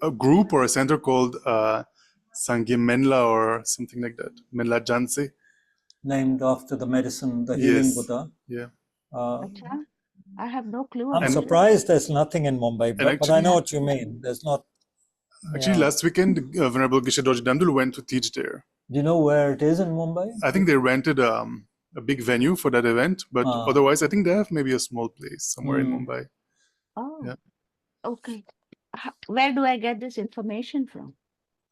a group or a center called Sangye Menla or something like that, Menla Janse. Named after the medicine, the healing Yes. Buddha. Yeah. Acha, I have no clue I'm about surprised there's nothing in Mumbai, And but I actually- know what you mean. There's not. Actually, Yeah. last weekend, Venerable Geshe Dorji Damdul went to teach there. Do you know where it is in Mumbai? I think they rented a big venue for that event, but otherwise, I think they have maybe a small place somewhere in Mumbai. Oh, Yeah. okay. Where do I get this information from?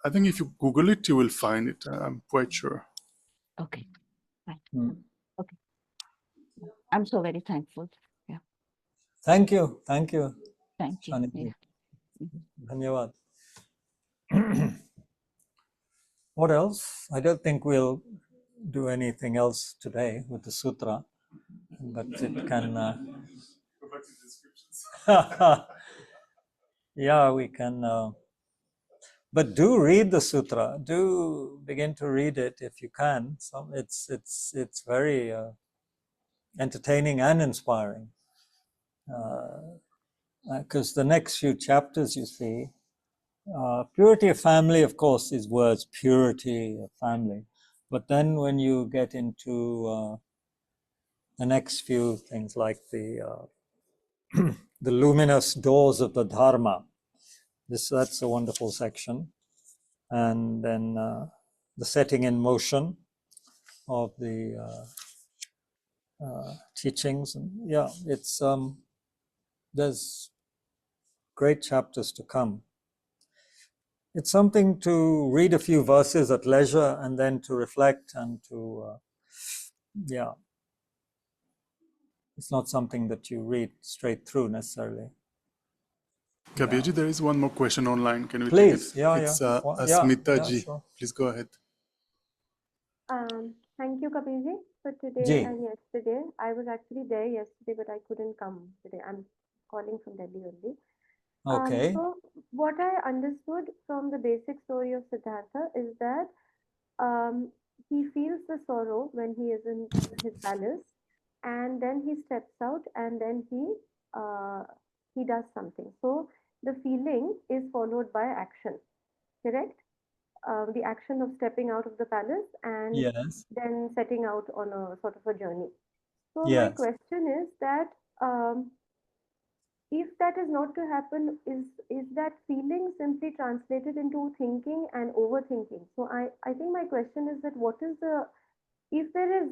I think if you Google it, you will find it. I'm quite sure. Okay. Fine. Okay. I'm so very thankful. Yeah. Thank you. Thank you. Thank you. Shaniji. Yeah. Dhanyavad. What else? I don't think we'll do anything else today with the sutra, but it can. Yeah, we can. But do read the sutra. Do begin to read it if you can. It's very entertaining and inspiring. Because the next few chapters, you see, purity of family, of course, is words, purity of family. But then when you get into the next few things like the the luminous doors of the Dharma, that's a wonderful section. And then the setting in motion of the teachings. And yeah, it's there's great chapters to come. It's something to read a few verses at leisure and then to reflect and to, yeah. It's not something that you read straight through necessarily. Kabir Ji, there is one more question online. Can we Please, take it? yeah, It's yeah. Asmita Yeah, Ji. sure. Please go ahead. Thank you, Kabir Ji. So today Ji. and yesterday, I was actually there yesterday, but I couldn't come today. I'm calling from Delhi only. Okay. So what I understood from the basic story of Siddhartha is that he feels the sorrow when he is in his palace, and then he steps out, and then he does something. So the feeling is followed by action, correct? The action of stepping out of the palace and Yes. then setting out on a sort of a journey. So my Yes. question is that if that is not to happen, is that feeling simply translated into thinking and overthinking? So I think my question is that what is the, if there is,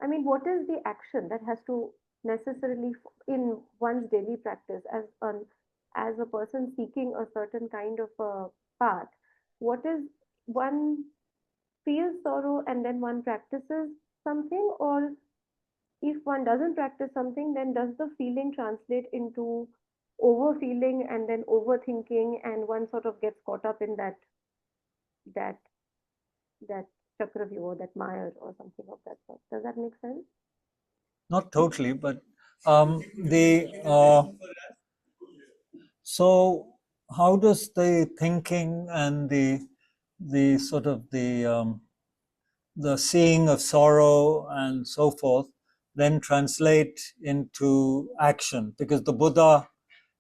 I mean, what is the action that has to necessarily in one's daily practice as a person seeking a certain kind of a path? What is one feels sorrow and then one practices something, or if one doesn't practice something, then does the feeling translate into overfeeling and then overthinking, and one sort of gets caught up in that that Chakravyuh or that Maya or something of that sort. Does that make sense? Not totally, but so how does the thinking and the sort of the seeing of sorrow and so forth then translate into action? Because the Buddha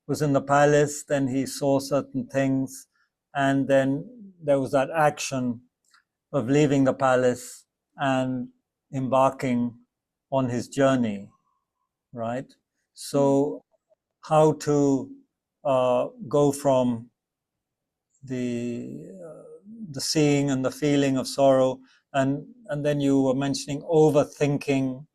was in the palace, then he saw certain things, and then there was that action of leaving the palace and embarking on his journey, right? So how to go from the seeing and the feeling of sorrow, and then you were mentioning overthinking.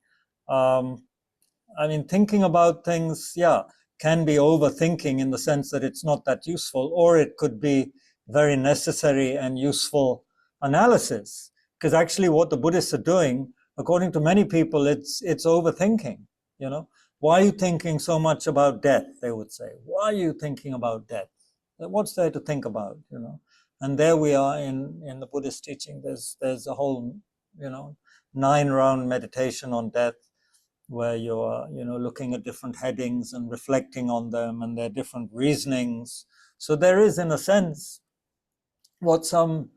I mean, thinking about things, yeah, can be overthinking in the sense that it's not that useful, or it could be very necessary and useful analysis. Because actually, what the Buddhists are doing, according to many people, it's overthinking. You know, why are you thinking so much about death? They would say, why are you thinking about death? What's there to think about? You know, and there we are in the Buddhist teaching. There's a whole 9-round meditation on death, where you're looking at different headings and reflecting on them and their different reasonings. So there is, in a sense, what some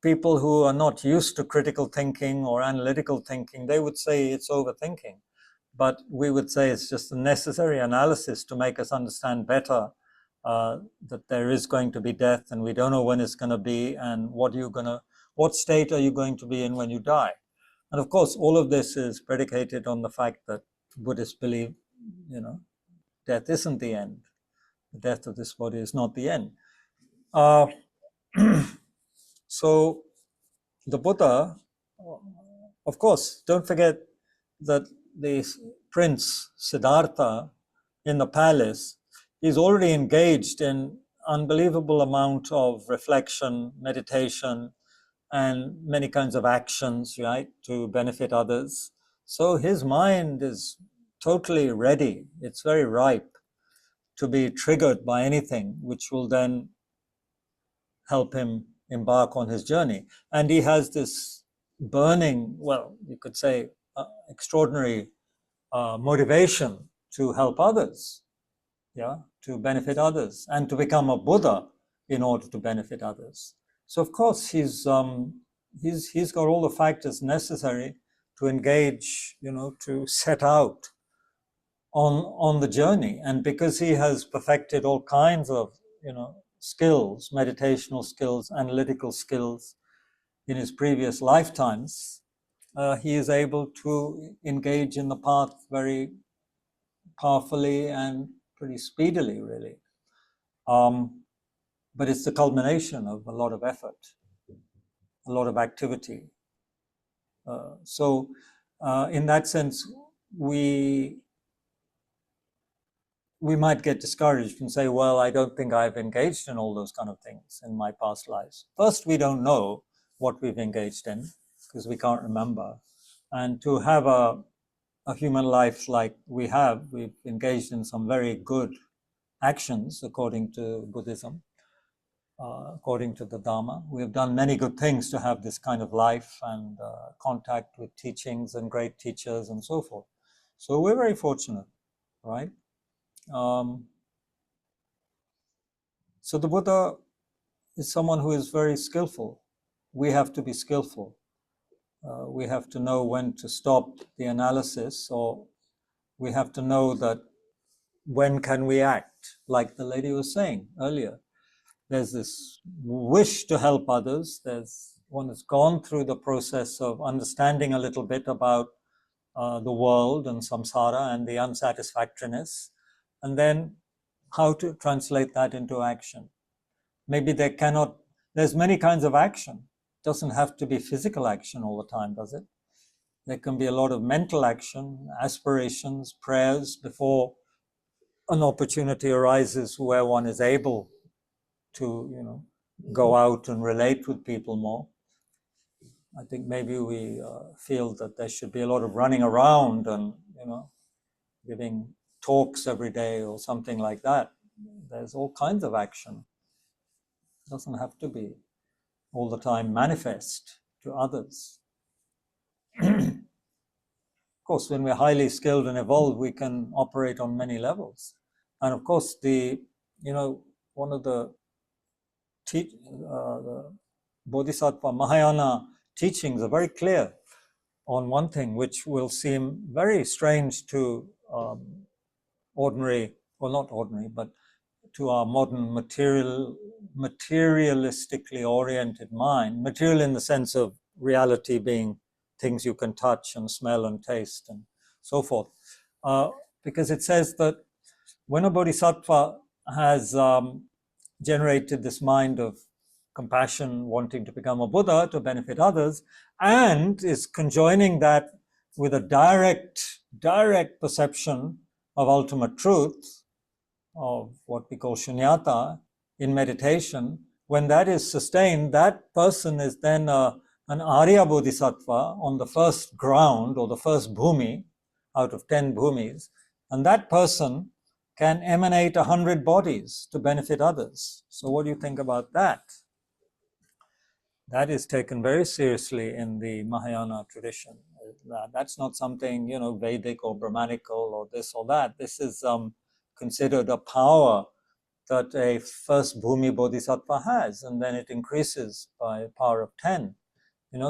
people who are not used to critical thinking or analytical thinking, they would say it's overthinking. But we would say it's just a necessary analysis to make us understand better that there is going to be death, and we don't know when it's going to be, and what state are you going to be in when you die. And of course, all of this is predicated on the fact that Buddhists believe, death isn't the end. The death of this body is not the end. So the Buddha, of course, don't forget that the prince Siddhartha in the palace is already engaged in unbelievable amount of reflection, meditation, and many kinds of actions, right, to benefit others. So his mind is totally ready. It's very ripe to be triggered by anything which will then help him embark on his journey. And he has this burning, well, you could say, extraordinary motivation to help others, yeah, to benefit others, and to become a Buddha in order to benefit others. So of course he's got all the factors necessary to engage, to set out on the journey. And because he has perfected all kinds of, skills, meditational skills, analytical skills in his previous lifetimes, he is able to engage in the path very powerfully and pretty speedily, really. But it's the culmination of a lot of effort, a lot of activity. So in that sense, we might get discouraged and say, well, I don't think I've engaged in all those kind of things in my past lives. First, we don't know what we've engaged in because we can't remember. And to have a human life like we've engaged in some very good actions according to Buddhism, according to the Dharma. We have done many good things to have this kind of life and contact with teachings and great teachers and so forth. So we're very fortunate, right? So the Buddha is someone who is very skillful. We have to be skillful. We have to know when to stop the analysis, or we have to know that when can we act, like the lady was saying earlier. There's this wish to help others. There's one that's gone through the process of understanding a little bit about the world and samsara and the unsatisfactoriness, and then how to translate that into action. Maybe there's many kinds of action. It doesn't have to be physical action all the time, does it? There can be a lot of mental action, aspirations, prayers before an opportunity arises where one is able to, go out and relate with people more. I think maybe we feel that there should be a lot of running around and, giving talks every day or something like that. There's all kinds of action. It doesn't have to be all the time manifest to others. Of course, when we're highly skilled and evolved, we can operate on many levels. And of course, one of the Bodhisattva Mahayana teachings are very clear on one thing, which will seem very strange to ordinary, well, not ordinary, but to our modern materialistically oriented mind, material in the sense of reality being things you can touch and smell and taste and so forth. Because it says that when a bodhisattva has generated this mind of compassion, wanting to become a Buddha to benefit others, and is conjoining that with a direct perception of ultimate truth, of what we call shunyata in meditation, when that is sustained, that person is then an Arya Bodhisattva on the first ground or the first bhumi out of 10 bhumis, and that person can emanate 100 bodies to benefit others. So what do you think about that? That is taken very seriously in the Mahayana tradition. That's not something, Vedic or Brahmanical or this or that. This is considered a power that a first Bhumi Bodhisattva has, and then it increases by a power of 10.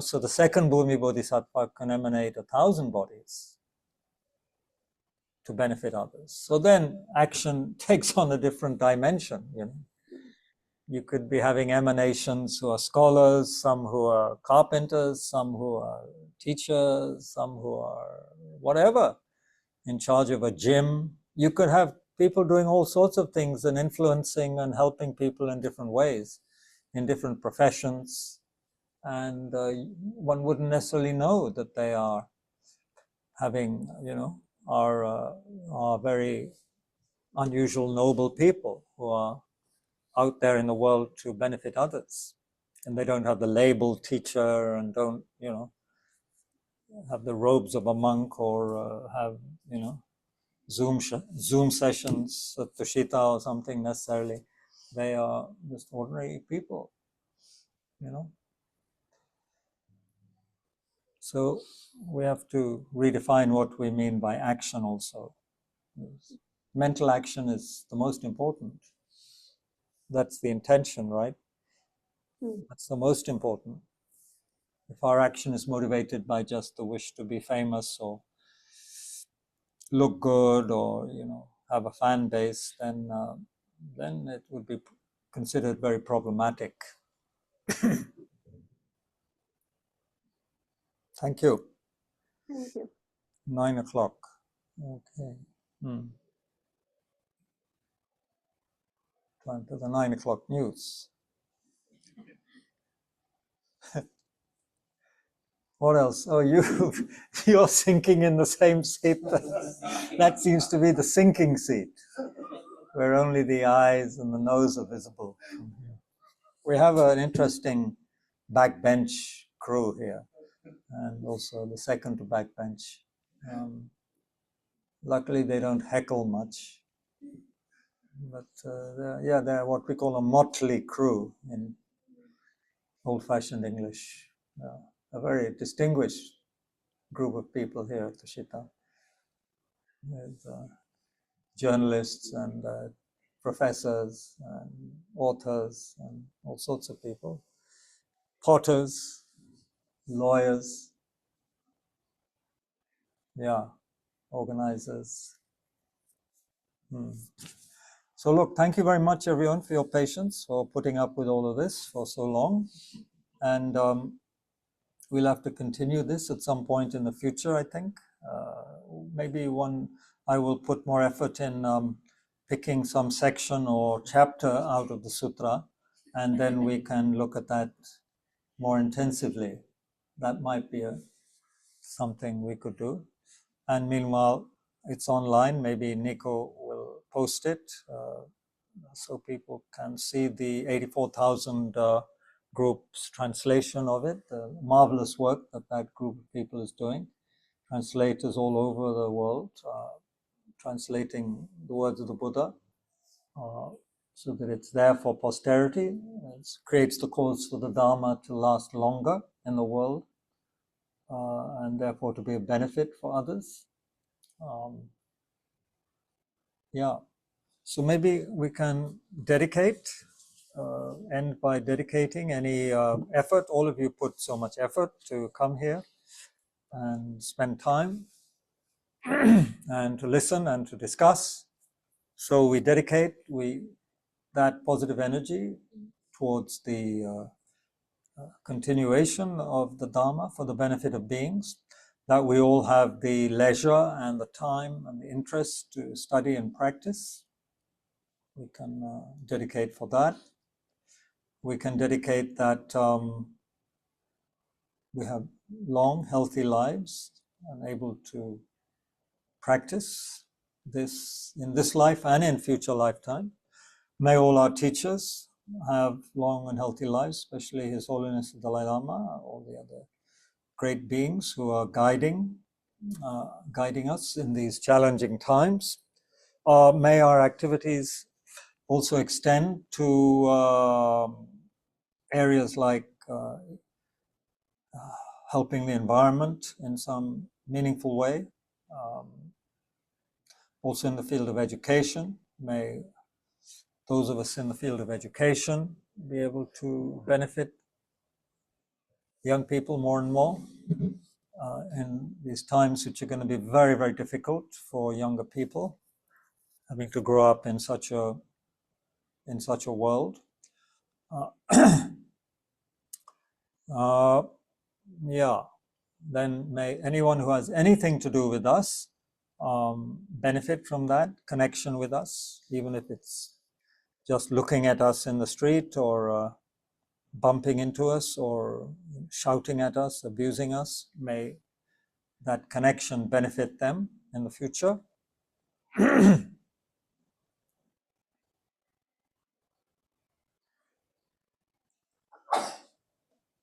So the second Bhumi Bodhisattva can emanate 1,000 bodies to benefit others. So then action takes on a different dimension. You could be having emanations who are scholars, some who are carpenters, some who are teachers, some who are whatever, in charge of a gym. You could have people doing all sorts of things and influencing and helping people in different ways, in different professions. And one wouldn't necessarily know that they are having, are very unusual, noble people who are out there in the world to benefit others. And they don't have the label teacher and don't, have the robes of a monk or have, Zoom sessions at Tushita or something necessarily. They are just ordinary people, So we have to redefine what we mean by action also. Mental action is the most important. That's the intention, right? That's the most important. If our action is motivated by just the wish to be famous or look good or, have a fan base, then it would be considered very problematic. Thank you. Thank you. 9 o'clock. Okay. Time to the 9 o'clock news. What else? Oh, you're sinking in the same seat. That seems to be the sinking seat, where only the eyes and the nose are visible. We have an interesting backbench crew here, and also the second to backbench. Luckily, they don't heckle much, but they're what we call a motley crew in old-fashioned English. A very distinguished group of people here at Tushita, with journalists and professors and authors and all sorts of people, potters, lawyers, organizers. So look, thank you very much everyone for your patience, for putting up with all of this for so long. And we'll have to continue this at some point in the future, I think. Maybe I will put more effort in picking some section or chapter out of the sutra, and then we can look at that more intensively. That might be something we could do. And meanwhile, it's online. Maybe Nico will post it so people can see the 84,000 group's translation of it, the marvelous work that group of people is doing. Translators all over the world translating the words of the Buddha. so that it's there for posterity. It creates the cause for the Dharma to last longer in the world, and therefore to be a benefit for others. Yeah, so maybe we can dedicate, end by dedicating any effort. All of you put so much effort to come here and spend time and to listen and to discuss. So we dedicate that positive energy towards the continuation of the Dharma for the benefit of beings, that we all have the leisure and the time and the interest to study and practice. We can dedicate for that. We can dedicate that we have long, healthy lives and able to practice this in this life and in future lifetime. May all our teachers have long and healthy lives, especially His Holiness the Dalai Lama, all the other great beings who are guiding us in these challenging times. May our activities also extend to areas like helping the environment in some meaningful way. Also in the field of education, may those of us in the field of education be able to benefit young people more and more in these times, which are going to be very, very difficult for younger people, having to grow up in such a world. Yeah, then may anyone who has anything to do with us benefit from that connection with us, even if it's just looking at us in the street or bumping into us or shouting at us, abusing us. May that connection benefit them in the future.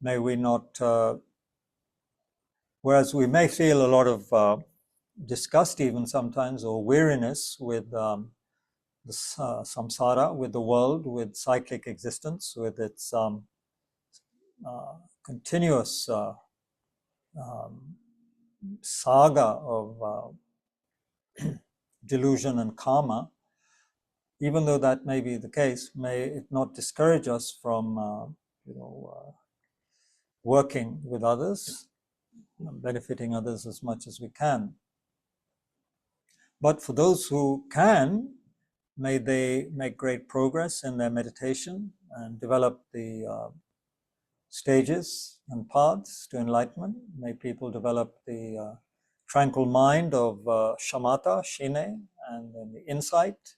May we not, whereas we may feel a lot of disgust even sometimes, or weariness with the samsara, with the world, with cyclic existence, with its continuous saga of delusion and karma. Even though that may be the case, may it not discourage us from working with others, benefiting others as much as we can. But for those who can, may they make great progress in their meditation and develop the stages and paths to enlightenment. May people develop the tranquil mind of shamatha, shine, and then the insight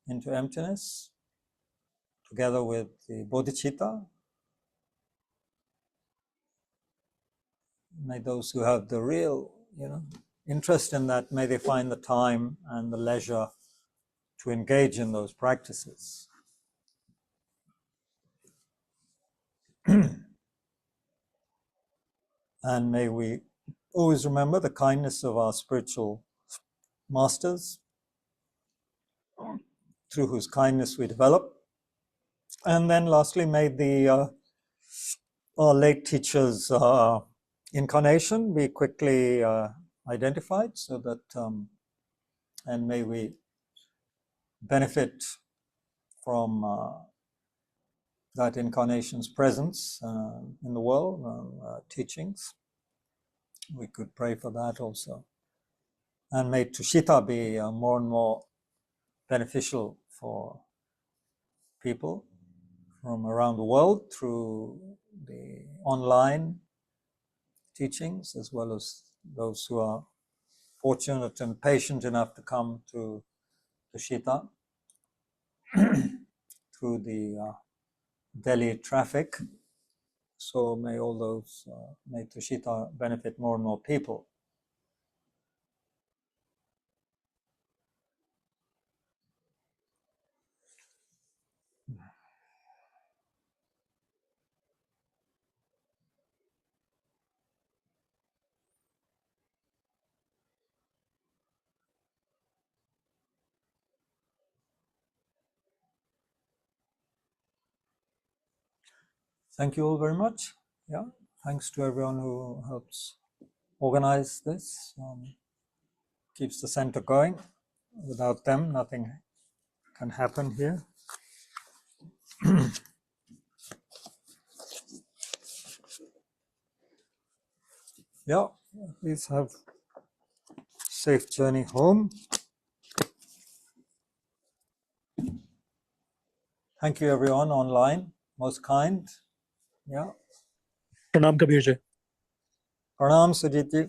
into emptiness, together with the bodhicitta. May those who have the real, interest in that, may they find the time and the leisure to engage in those practices. And may we always remember the kindness of our spiritual masters, through whose kindness we develop. And then lastly, may our late teacher's incarnation be quickly identified, so that, and may we benefit from that incarnation's presence in the world, teachings. We could pray for that also. And may Tushita be more and more beneficial for people from around the world through the online teachings, as well as those who are fortunate and patient enough to come to Tushita through the Delhi traffic. So may all those, may Tushita benefit more and more people. thank you all very much. Yeah, thanks to everyone who helps organize this, keeps the center going. Without them, nothing can happen here. Yeah, please have safe journey home. Thank you everyone online, most kind. Yeah. Pranam Kabir Ji. Pranam Sujit ji.